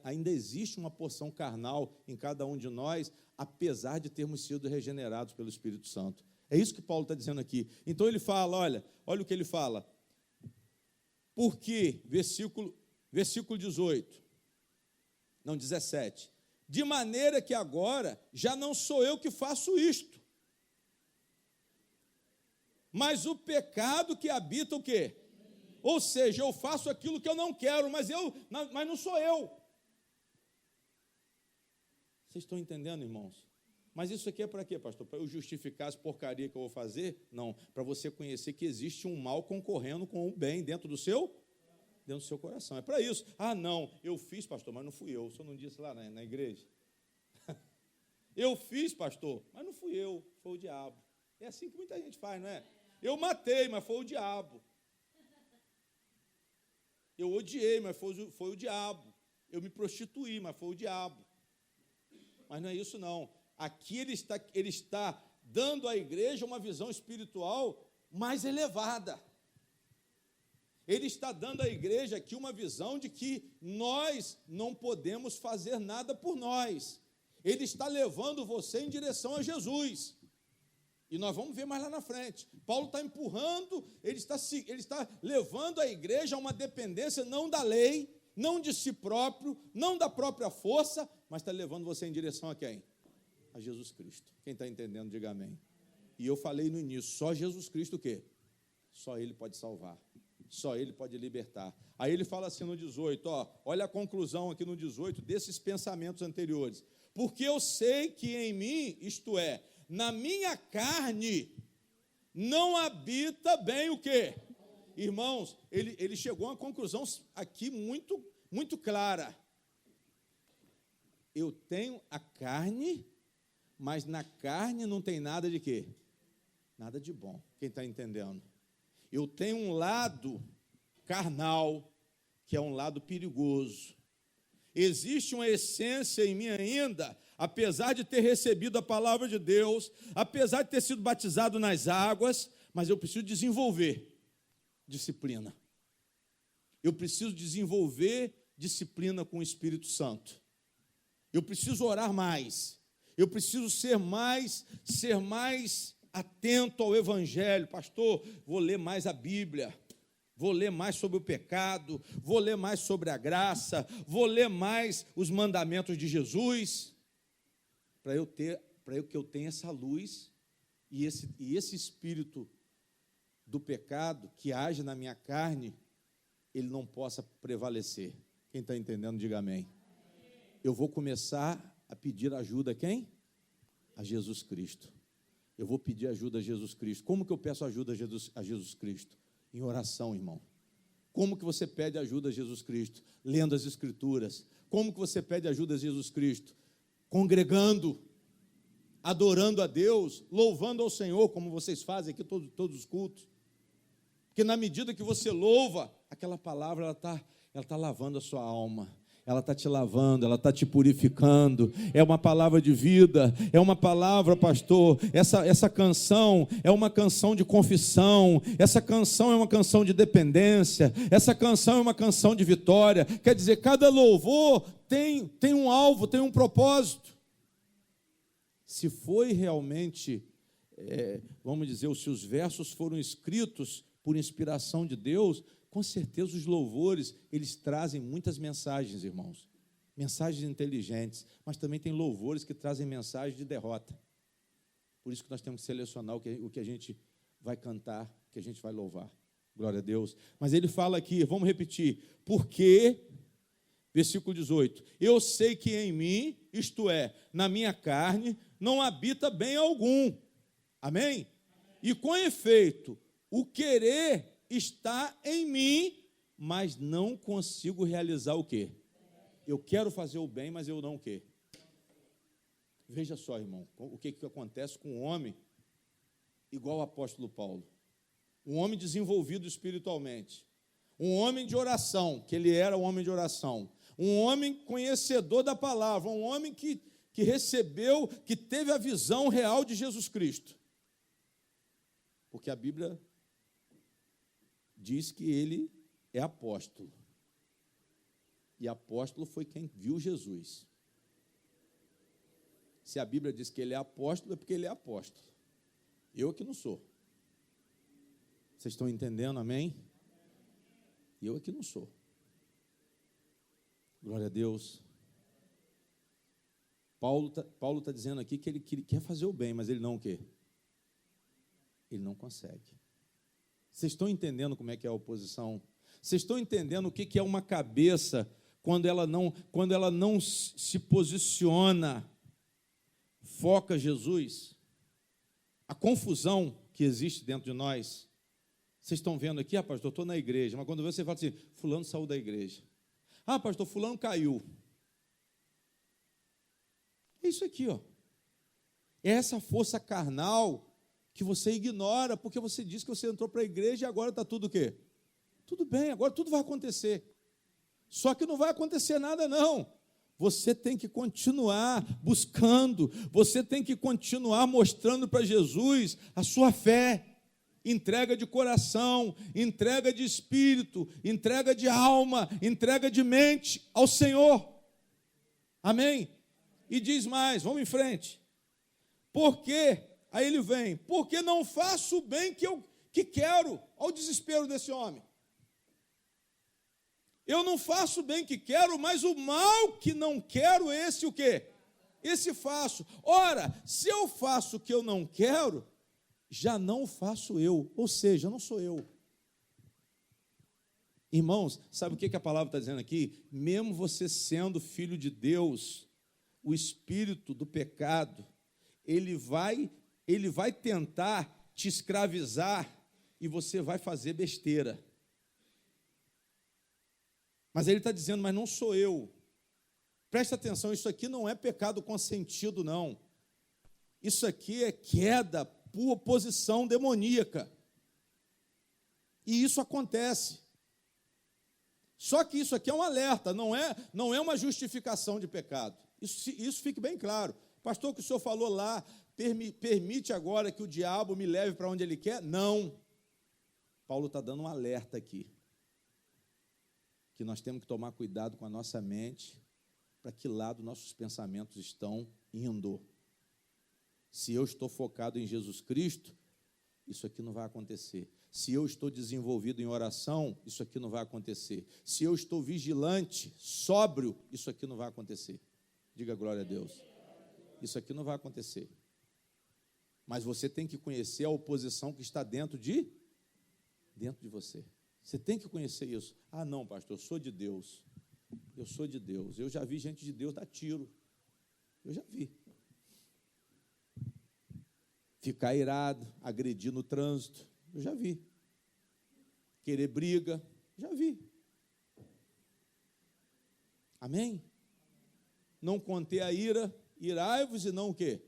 ainda existe uma porção carnal em cada um de nós, apesar de termos sido regenerados pelo Espírito Santo. É isso que Paulo está dizendo aqui. Então ele fala, olha o que ele fala. Porque, versículo 17. De maneira que agora já não sou eu que faço isto, mas o pecado que habita o quê? Ou seja, eu faço aquilo que eu não quero, mas não sou eu. Vocês estão entendendo, irmãos? Mas isso aqui é para quê, pastor? Para eu justificar as porcarias que eu vou fazer? Não, para você conhecer que existe um mal concorrendo com o bem dentro do seu coração. É para isso. Ah, não, eu fiz, pastor, mas não fui eu. O senhor não disse lá na igreja? Eu fiz, pastor, mas não fui eu, foi o diabo. É assim que muita gente faz, não é? Eu matei, mas foi o diabo. Eu odiei, mas foi o diabo. Eu me prostituí, mas foi o diabo. Mas não é isso, não. Aqui ele está dando à igreja uma visão espiritual mais elevada. Ele está dando à igreja aqui uma visão de que nós não podemos fazer nada por nós. Ele está levando você em direção a Jesus. E nós vamos ver mais lá na frente. Paulo está empurrando, ele está levando a igreja a uma dependência não da lei, não de si próprio, não da própria força, mas está levando você em direção a quem? A Jesus Cristo. Quem está entendendo, diga amém. E eu falei no início, só Jesus Cristo o quê? Só Ele pode salvar. Só Ele pode libertar. Aí ele fala assim no 18, olha a conclusão aqui no 18 desses pensamentos anteriores. Porque eu sei que em mim, isto é, na minha carne, não habita bem o quê? Irmãos, ele chegou a uma conclusão aqui muito, muito clara. eu tenho a carne, mas na carne não tem nada de quê? Nada de bom. Quem está entendendo? Eu tenho um lado carnal, que é um lado perigoso. Existe uma essência em mim ainda, apesar de ter recebido a palavra de Deus, apesar de ter sido batizado nas águas, mas eu preciso desenvolver disciplina. Eu preciso desenvolver disciplina com o Espírito Santo. Eu preciso orar mais. Eu preciso ser mais atento ao Evangelho. Pastor, vou ler mais a Bíblia. Vou ler mais sobre o pecado, vou ler mais sobre a graça, vou ler mais os mandamentos de Jesus, para que eu tenha essa luz e esse espírito do pecado que age na minha carne, ele não possa prevalecer. Quem está entendendo, diga amém. Eu vou começar a pedir ajuda a quem? A Jesus Cristo. Eu vou pedir ajuda a Jesus Cristo. Como que eu peço ajuda a Jesus Cristo? Em oração, irmão. Como que você pede ajuda a Jesus Cristo? Lendo as Escrituras. Como que você pede ajuda a Jesus Cristo? Congregando, adorando a Deus, louvando ao Senhor, como vocês fazem aqui todos os cultos. Porque na medida que você louva, aquela palavra ela tá lavando a sua alma. Ela está te lavando, ela está te purificando. É uma palavra de vida, é uma palavra, pastor. Essa canção é uma canção de confissão. Essa canção é uma canção de dependência. Essa canção é uma canção de vitória. Quer dizer, cada louvor tem um alvo, tem um propósito. Se foi realmente, vamos dizer, se os versos foram escritos por inspiração de Deus, com certeza os louvores, eles trazem muitas mensagens, irmãos. Mensagens inteligentes, mas também tem louvores que trazem mensagens de derrota. Por isso que nós temos que selecionar o que a gente vai cantar, o que a gente vai louvar. Glória a Deus. Mas ele fala aqui, vamos repetir, porque, versículo 18, eu sei que em mim, isto é, na minha carne, não habita bem algum. Amém? E com efeito, o querer está em mim, mas não consigo realizar o quê? Eu quero fazer o bem, mas eu não o quê? Veja só, irmão, o que acontece com um homem igual ao apóstolo Paulo. Um homem desenvolvido espiritualmente. Um homem de oração, que ele era um homem de oração. Um homem conhecedor da palavra. Um homem que recebeu, que teve a visão real de Jesus Cristo. Porque a Bíblia diz que ele é apóstolo. E apóstolo foi quem viu Jesus. Se a Bíblia diz que ele é apóstolo, é porque ele é apóstolo. Eu é que não sou. Vocês estão entendendo, amém? Eu é que não sou. Glória a Deus. Paulo tá dizendo aqui que ele quer fazer o bem, mas ele não o quê? Ele não consegue. Vocês estão entendendo como é que é a oposição? Vocês estão entendendo o que é uma cabeça quando ela não se posiciona, foca Jesus? A confusão que existe dentro de nós. Vocês estão vendo aqui, pastor, eu estou na igreja, mas quando você fala assim, fulano saiu da igreja. Pastor, fulano caiu. É isso aqui, ó. É essa força carnal que você ignora, porque você diz que você entrou para a igreja e agora está tudo o quê? Tudo bem, agora tudo vai acontecer. Só que não vai acontecer nada, não. Você tem que continuar buscando, você tem que continuar mostrando para Jesus a sua fé, entrega de coração, entrega de espírito, entrega de alma, entrega de mente ao Senhor. Amém? E diz mais, vamos em frente. Por quê? Aí ele vem, porque não faço o bem que quero. Olha o desespero desse homem. Eu não faço o bem que quero, mas o mal que não quero, esse o quê? Esse faço. Ora, se eu faço o que eu não quero, já não faço eu, ou seja, não sou eu. Irmãos, sabe o que a palavra está dizendo aqui? Mesmo você sendo filho de Deus, o espírito do pecado, ele vai tentar te escravizar e você vai fazer besteira. Mas ele está dizendo, mas não sou eu. Presta atenção, isso aqui não é pecado consentido, não. Isso aqui é queda por oposição demoníaca. E isso acontece. Só que isso aqui é um alerta, não é uma justificação de pecado. Isso fique bem claro. Pastor, o que o senhor falou lá, permite agora que o diabo me leve para onde ele quer? Não. Paulo está dando um alerta aqui. Que nós temos que tomar cuidado com a nossa mente, para que lado nossos pensamentos estão indo. Se eu estou focado em Jesus Cristo, isso aqui não vai acontecer. Se eu estou desenvolvido em oração, isso aqui não vai acontecer. Se eu estou vigilante, sóbrio, isso aqui não vai acontecer. Diga glória a Deus. Isso aqui não vai acontecer. Mas você tem que conhecer a oposição que está dentro de você. Você tem que conhecer isso. Ah, não, pastor, eu sou de Deus. Eu sou de Deus. Eu já vi gente de Deus dar tiro. Eu já vi. Ficar irado, agredir no trânsito. Eu já vi. Querer briga. Já vi. Amém? Não conter a ira. Irai-vos e não o quê?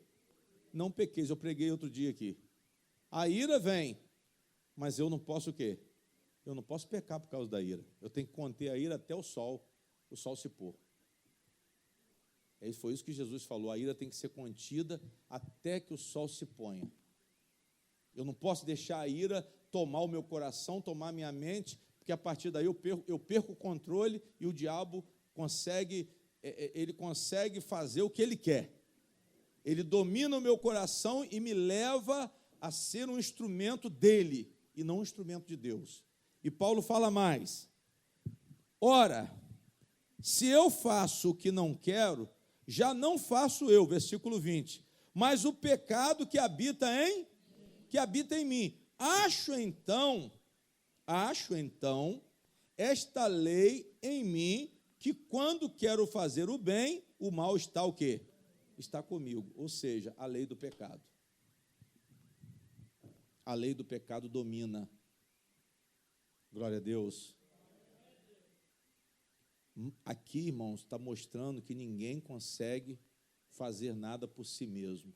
Não pequeis. Eu preguei outro dia aqui. A ira vem. Mas eu não posso o quê? Eu não posso pecar por causa da ira. Eu tenho que conter a ira até o sol se pôr. Foi isso que Jesus falou. A ira tem que ser contida até que o sol se ponha. Eu não posso deixar a ira tomar o meu coração, tomar a minha mente, porque a partir daí eu perco o controle e o diabo consegue fazer o que ele quer. Ele domina o meu coração e me leva a ser um instrumento dele e não um instrumento de Deus. E Paulo fala mais. Ora, se eu faço o que não quero, já não faço eu, versículo 20, mas o pecado que habita em mim. Acho então esta lei em mim, que quando quero fazer o bem, o mal está o quê? Está comigo, ou seja, a lei do pecado. A lei do pecado domina. Glória a Deus. Aqui, irmãos, está mostrando que ninguém consegue fazer nada por si mesmo.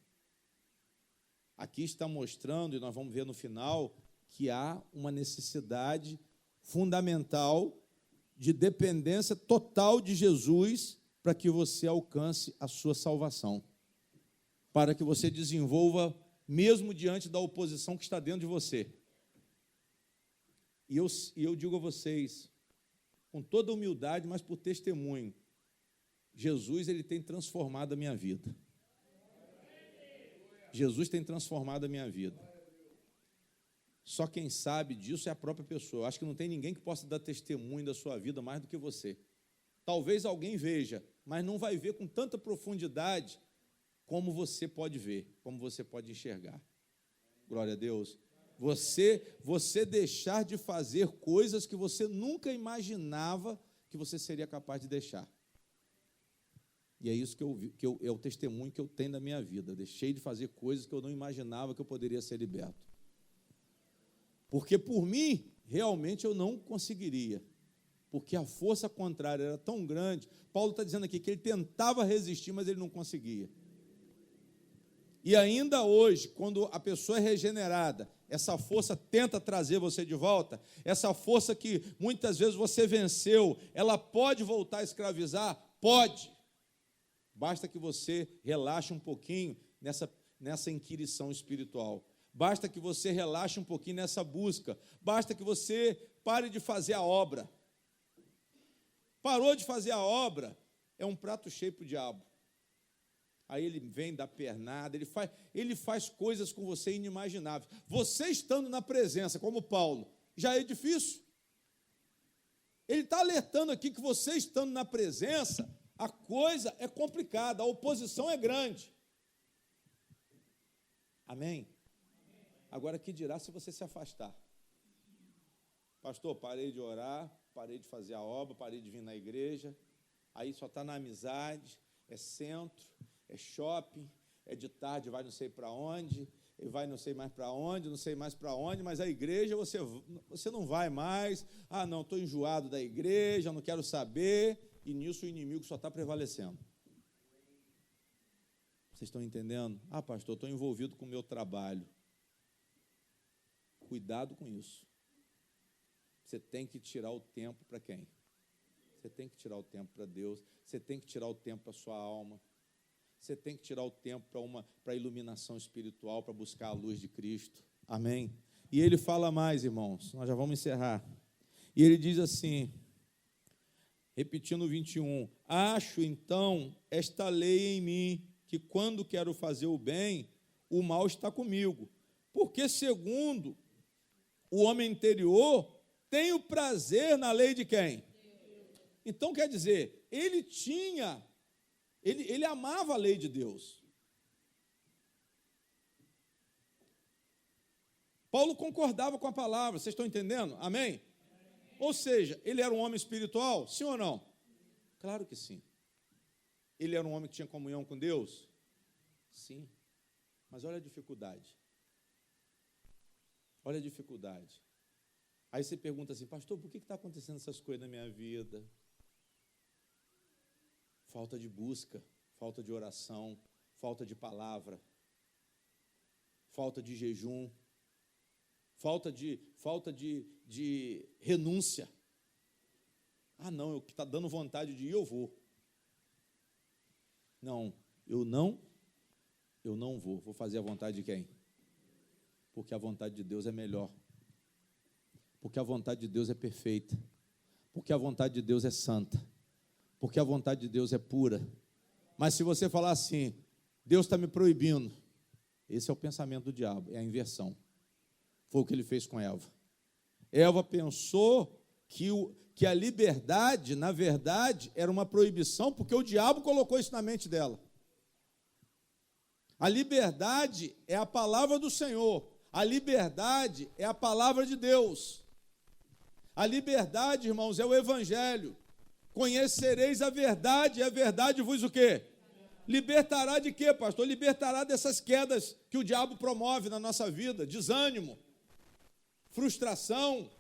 Aqui está mostrando, e nós vamos ver no final, que há uma necessidade fundamental de dependência total de Jesus para que você alcance a sua salvação, para que você desenvolva, mesmo diante da oposição que está dentro de você. E eu digo a vocês, com toda humildade, mas por testemunho, Jesus, ele tem transformado a minha vida. Jesus tem transformado a minha vida. Só quem sabe disso é a própria pessoa. Eu acho que não tem ninguém que possa dar testemunho da sua vida mais do que você. Talvez alguém veja, mas não vai ver com tanta profundidade como você pode ver, como você pode enxergar. Glória a Deus. Você deixar de fazer coisas que você nunca imaginava que você seria capaz de deixar. E é isso é o testemunho que eu tenho da minha vida. Eu deixei de fazer coisas que eu não imaginava que eu poderia ser liberto. Porque por mim, realmente eu não conseguiria. Porque a força contrária era tão grande. Paulo está dizendo aqui que ele tentava resistir, mas ele não conseguia. E ainda hoje, quando a pessoa é regenerada, essa força tenta trazer você de volta, essa força que muitas vezes você venceu, ela pode voltar a escravizar? Pode. Basta que você relaxe um pouquinho nessa inquirição espiritual. Basta que você relaxe um pouquinho nessa busca. Basta que você pare de fazer a obra. Parou de fazer a obra, é um prato cheio para o diabo. Aí ele vem dar pernada, ele faz coisas com você inimagináveis. Você estando na presença, como Paulo, já é difícil. Ele está alertando aqui que você estando na presença, a coisa é complicada, a oposição é grande. Amém? Agora, que dirá se você se afastar? Pastor, parei de orar, parei de fazer a obra, parei de vir na igreja, aí só está na amizade, é centro, é shopping, é de tarde, vai não sei para onde, vai não sei mais para onde, não sei mais para onde, mas a igreja você não vai mais. Ah, não, estou enjoado da igreja, não quero saber. e nisso o inimigo só está prevalecendo. Vocês estão entendendo? Ah, pastor, estou envolvido com o meu trabalho. Cuidado com isso. Você tem que tirar o tempo para quem? Você tem que tirar o tempo para Deus. Você tem que tirar o tempo para a sua alma. Você tem que tirar o tempo para a iluminação espiritual, para buscar a luz de Cristo. Amém? E ele fala mais, irmãos. Nós já vamos encerrar. E ele diz assim, repetindo o 21, acho, então, esta lei em mim, que quando quero fazer o bem, o mal está comigo. Porque, segundo o homem interior, tenho prazer na lei de quem? Então, quer dizer, ele amava a lei de Deus. Paulo concordava com a palavra, vocês estão entendendo? Amém? Ou seja, ele era um homem espiritual? Sim ou não? Claro que sim. Ele era um homem que tinha comunhão com Deus? Sim. Mas olha a dificuldade. Olha a dificuldade. Aí você pergunta assim, pastor, por que está acontecendo essas coisas na minha vida? Falta de busca, falta de oração, falta de palavra, falta de jejum, falta de renúncia. Ah, não, eu que está dando vontade de ir, eu vou. Não, eu não vou. Vou fazer a vontade de quem? Porque a vontade de Deus é melhor. Porque a vontade de Deus é perfeita. Porque a vontade de Deus é santa. Porque a vontade de Deus é pura. Mas se você falar assim, Deus está me proibindo, esse é o pensamento do diabo, é a inversão. Foi o que ele fez com Eva. Eva pensou que a liberdade, na verdade, era uma proibição, porque o diabo colocou isso na mente dela. A liberdade é a palavra do Senhor. A liberdade é a palavra de Deus. A liberdade, irmãos, é o Evangelho. Conhecereis a verdade, e a verdade vos o quê? Libertará de quê, pastor? Libertará dessas quedas que o diabo promove na nossa vida, desânimo, frustração.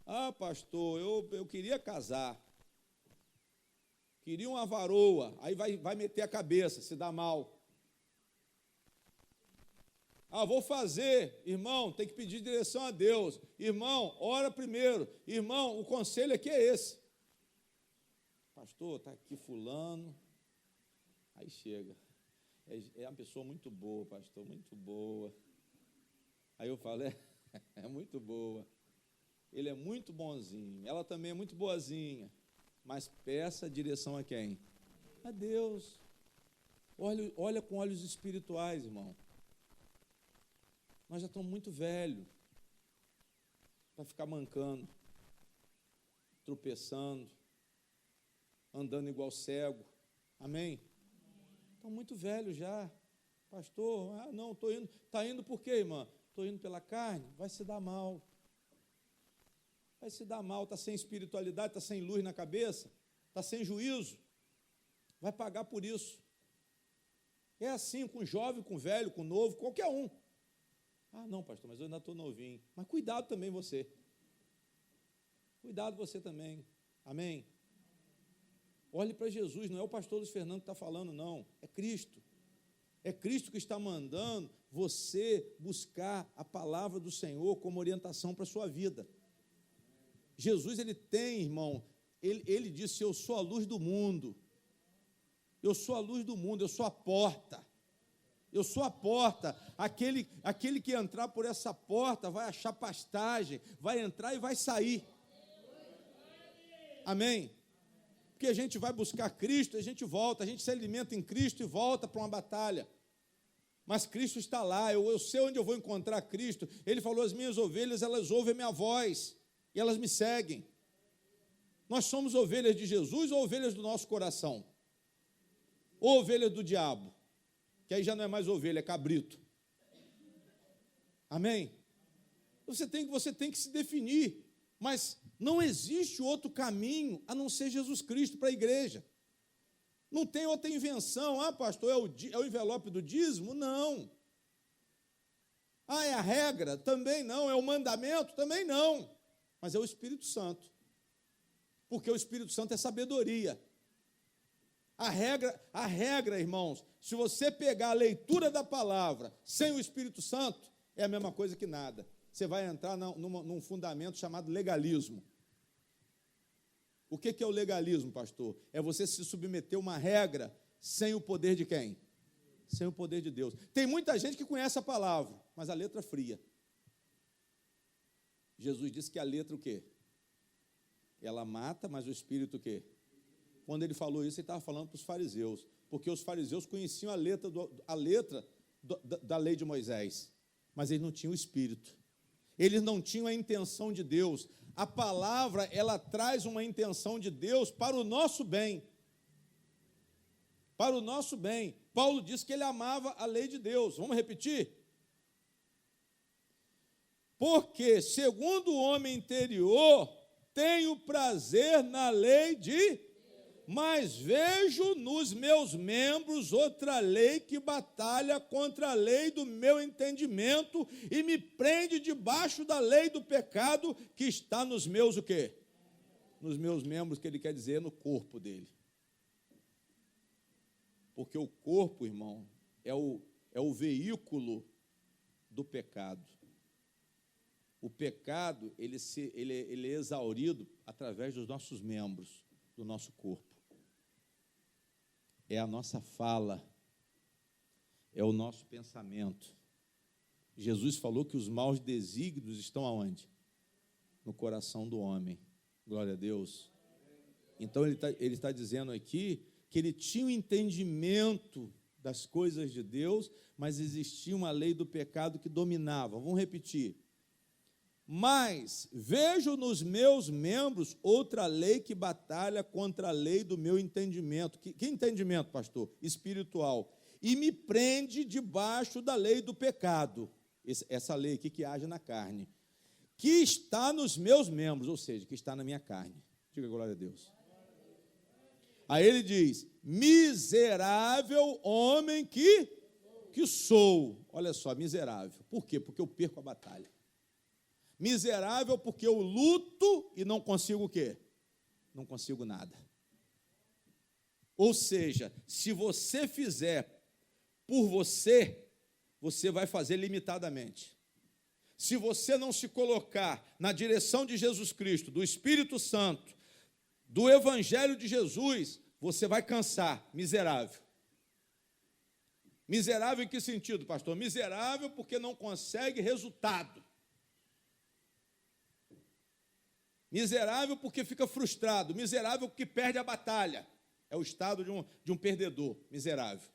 Ah, pastor, eu queria casar, queria uma varoa, aí vai meter a cabeça, se dá mal. Ah, vou fazer, irmão, tem que pedir direção a Deus. Irmão, ora primeiro. Irmão, o conselho aqui é esse. Pastor, está aqui fulano. Aí chega. É uma pessoa muito boa, pastor, muito boa. Aí eu falo, é muito boa. Ele é muito bonzinho. Ela também é muito boazinha. Mas peça direção a quem? A Deus. Olha com olhos espirituais, irmão. Nós já estamos muito velhos para ficar mancando, tropeçando, andando igual cego. Amém? Estamos muito velhos já. Pastor, não, estou indo. Está indo por quê, irmã? Estou indo pela carne. Vai se dar mal. Vai se dar mal. Está sem espiritualidade, está sem luz na cabeça, está sem juízo. Vai pagar por isso. É assim com jovem, com velho, com novo, qualquer um. Ah, não, pastor, mas eu ainda estou novinho. Mas cuidado também você. Cuidado você também. Amém? Olhe para Jesus, não é o pastor Luiz Fernando que está falando, não. É Cristo. É Cristo que está mandando você buscar a palavra do Senhor como orientação para a sua vida. Jesus, ele tem, irmão, ele disse, eu sou a luz do mundo. Eu sou a luz do mundo, eu sou a porta. Eu sou a porta. Aquele que entrar por essa porta vai achar pastagem, vai entrar e vai sair. Amém? Porque a gente vai buscar Cristo, a gente volta, a gente se alimenta em Cristo e volta para uma batalha. Mas Cristo está lá, eu sei onde eu vou encontrar Cristo. Ele falou, as minhas ovelhas, elas ouvem a minha voz e elas me seguem. Nós somos ovelhas de Jesus ou ovelhas do nosso coração? Ou ovelhas do diabo? Que aí já não é mais ovelha, é cabrito. Amém? Você tem que se definir, mas não existe outro caminho a não ser Jesus Cristo para a igreja. Não tem outra invenção. Ah, pastor, é o envelope do dízimo? Não. Ah, é a regra? Também não. É o mandamento? Também não. Mas é o Espírito Santo. porque o Espírito Santo é sabedoria. A regra, irmãos, se você pegar a leitura da palavra sem o Espírito Santo, é a mesma coisa que nada. Você vai entrar num fundamento chamado legalismo. O que é o legalismo, pastor? É você se submeter a uma regra sem o poder de quem? Sem o poder de Deus. Tem muita gente que conhece a palavra, mas a letra é fria. Jesus disse que a letra o quê? Ela mata, mas o Espírito o quê? Quando ele falou isso, ele estava falando para os fariseus, porque os fariseus conheciam a letra da lei de Moisés, mas eles não tinham o Espírito. Eles não tinham a intenção de Deus. A palavra, ela traz uma intenção de Deus para o nosso bem. Para o nosso bem. Paulo disse que ele amava a lei de Deus. Vamos repetir? Porque, segundo o homem interior, tenho prazer na lei de... Mas vejo nos meus membros outra lei que batalha contra a lei do meu entendimento e me prende debaixo da lei do pecado que está nos meus o quê? Nos meus membros, que ele quer dizer no corpo dele. Porque o corpo, irmão, é o veículo do pecado. O pecado, ele é exaurido através dos nossos membros, do nosso corpo. É a nossa fala, é o nosso pensamento. Jesus falou que os maus desígnios estão aonde? No coração do homem. Glória a Deus. Então, ele está dizendo aqui que ele tinha um entendimento das coisas de Deus, mas existia uma lei do pecado que dominava. Vamos repetir. Mas vejo nos meus membros outra lei que batalha contra a lei do meu entendimento. Que entendimento, pastor? Espiritual. E me prende debaixo da lei do pecado. Essa lei aqui que age na carne. Que está nos meus membros, ou seja, que está na minha carne. Diga glória a Deus. Aí ele diz, miserável homem que sou. Olha só, miserável. Por quê? Porque eu perco a batalha. Miserável porque eu luto e não consigo o quê? Não consigo nada. Ou seja, se você fizer por você, você vai fazer limitadamente. Se você não se colocar na direção de Jesus Cristo, do Espírito Santo, do Evangelho de Jesus, você vai cansar, miserável. Miserável em que sentido, pastor? Miserável porque não consegue resultado. Miserável porque fica frustrado, miserável porque perde a batalha. É o estado de um perdedor, miserável.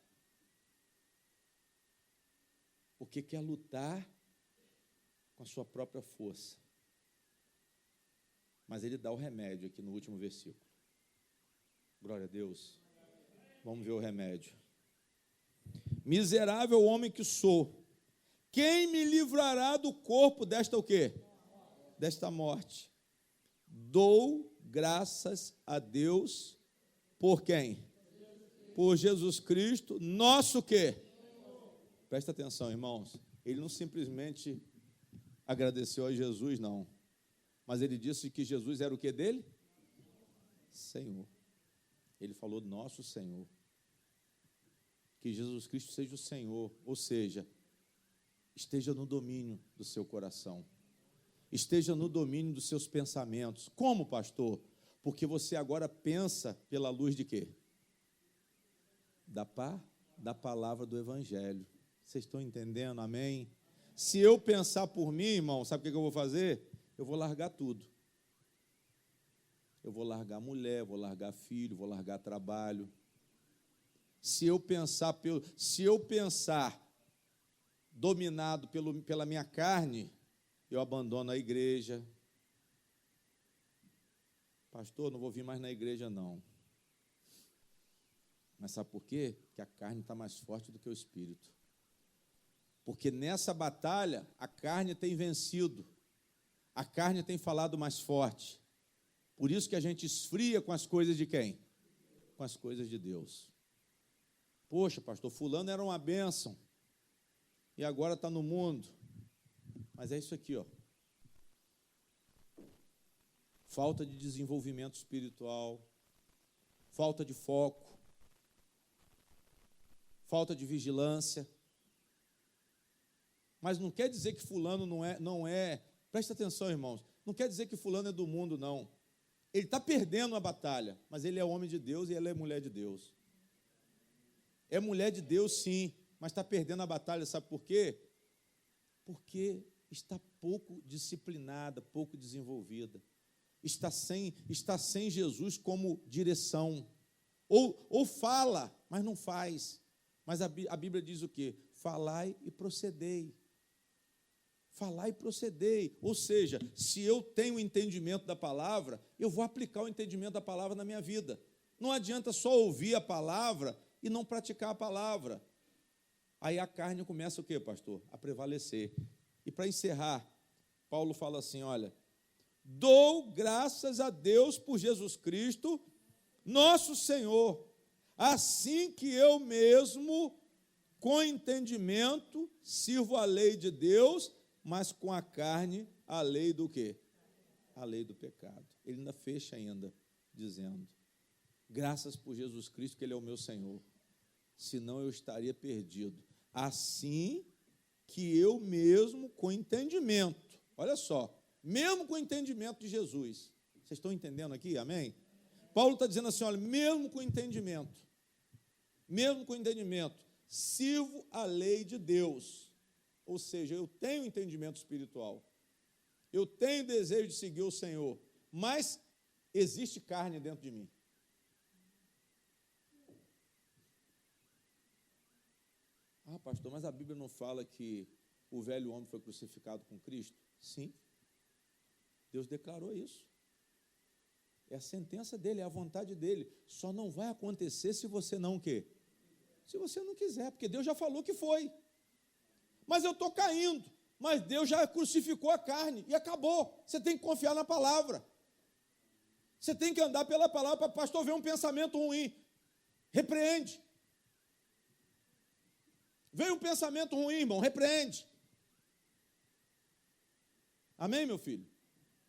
Porque quer lutar com a sua própria força. Mas ele dá o remédio aqui no último versículo. Glória a Deus. Vamos ver o remédio. Miserável homem que sou, quem me livrará do corpo desta o quê? Desta morte. Dou graças a Deus por quem? Por Jesus Cristo, nosso quê? Presta atenção, irmãos. Ele não simplesmente agradeceu a Jesus, não. Mas ele disse que Jesus era o quê dele? Senhor. Ele falou nosso Senhor. Que Jesus Cristo seja o Senhor, ou seja, esteja no domínio do seu coração. Esteja no domínio dos seus pensamentos. Como, pastor? Porque você agora pensa pela luz de quê? Da palavra do Evangelho. Vocês estão entendendo? Amém? Se eu pensar por mim, irmão, sabe o que eu vou fazer? Eu vou largar tudo. Eu vou largar mulher, vou largar filho, vou largar trabalho. Se eu pensar dominado pela minha carne, eu abandono a igreja. Pastor, não vou vir mais na igreja, não. Mas sabe por quê? Porque a carne está mais forte do que o espírito. Porque nessa batalha, a carne tem vencido. A carne tem falado mais forte. Por isso que a gente esfria com as coisas de quem? Com as coisas de Deus. Poxa, pastor, fulano era uma bênção. E agora está no mundo. Mas é isso aqui, ó. falta de desenvolvimento espiritual, falta de foco, falta de vigilância. Mas não quer dizer que fulano não é, presta atenção, irmãos, não quer dizer que fulano é do mundo, não. Ele está perdendo a batalha, mas ele é homem de Deus e ela é mulher de Deus. É mulher de Deus, sim, mas está perdendo a batalha, sabe por quê? Porque está pouco disciplinada, pouco desenvolvida. Está sem Jesus como direção. Ou fala, mas não faz. Mas a Bíblia diz o quê? Falai e procedei. Falar e proceder. Ou seja, se eu tenho entendimento da palavra, eu vou aplicar o entendimento da palavra na minha vida. Não adianta só ouvir a palavra e não praticar a palavra. Aí a carne começa o quê, pastor? A prevalecer. E para encerrar, Paulo fala assim, olha, dou graças a Deus por Jesus Cristo, nosso Senhor, assim que eu mesmo, com entendimento, sirvo a lei de Deus, mas com a carne, a lei do quê? A lei do pecado. Ele ainda fecha ainda, dizendo, graças por Jesus Cristo, que Ele é o meu Senhor, senão eu estaria perdido. Assim que eu mesmo, com entendimento, olha só, mesmo com entendimento de Jesus, vocês estão entendendo aqui, amém? Paulo está dizendo assim, olha, mesmo com entendimento, sirvo a lei de Deus. Ou seja, eu tenho entendimento espiritual, eu tenho desejo de seguir o Senhor, mas existe carne dentro de mim. Ah, pastor, mas a Bíblia não fala que o velho homem foi crucificado com Cristo? Sim, Deus declarou isso. É a sentença dele, é a vontade dele. Só não vai acontecer se você não quer. Se você não quiser, porque Deus já falou que foi. Mas eu estou caindo, mas Deus já crucificou a carne e acabou. Você tem que confiar na palavra. Você tem que andar pela palavra. Para pastor ver um pensamento ruim, repreende. Veio um pensamento ruim, irmão, repreende. Amém, meu filho?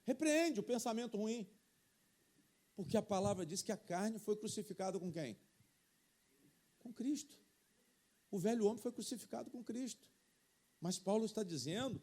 Repreende o pensamento ruim. Porque a palavra diz que a carne foi crucificada com quem? Com Cristo. O velho homem foi crucificado com Cristo. Mas Paulo está dizendo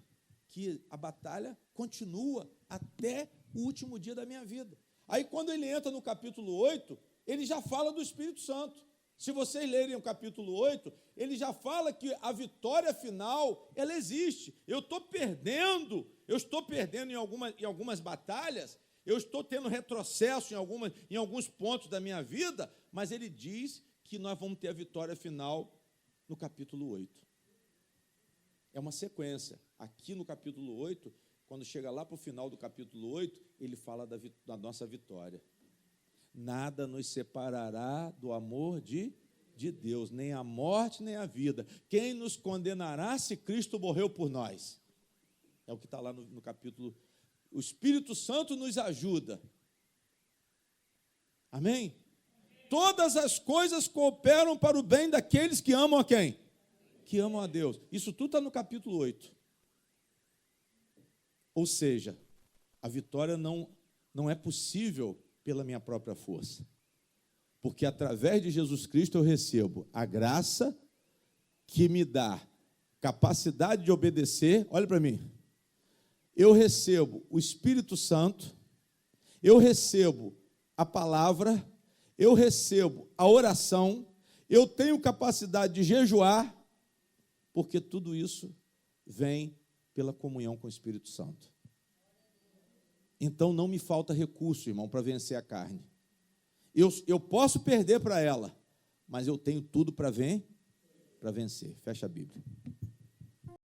que a batalha continua até o último dia da minha vida. Aí, quando ele entra no capítulo 8, ele já fala do Espírito Santo. Se vocês lerem o capítulo 8, ele já fala que a vitória final, ela existe. Eu estou perdendo em algumas batalhas, eu estou tendo retrocesso em alguns pontos da minha vida, mas ele diz que nós vamos ter a vitória final no capítulo 8. É uma sequência. Aqui no capítulo 8, quando chega lá para o final do capítulo 8, ele fala da nossa vitória. Nada nos separará do amor de Deus, nem a morte, nem a vida. Quem nos condenará se Cristo morreu por nós? É o que está lá no capítulo. O Espírito Santo nos ajuda. Amém? Todas as coisas cooperam para o bem daqueles que amam a quem? Que amam a Deus. Isso tudo está no capítulo 8. Ou seja, a vitória não é possível pela minha própria força. Porque através de Jesus Cristo eu recebo a graça que me dá capacidade de obedecer. Olha para mim. Eu recebo o Espírito Santo, eu recebo a palavra, eu recebo a oração, eu tenho capacidade de jejuar, porque tudo isso vem pela comunhão com o Espírito Santo. Então não me falta recurso, irmão, para vencer a carne. Eu posso perder para ela, mas eu tenho tudo para vencer. Fecha a Bíblia.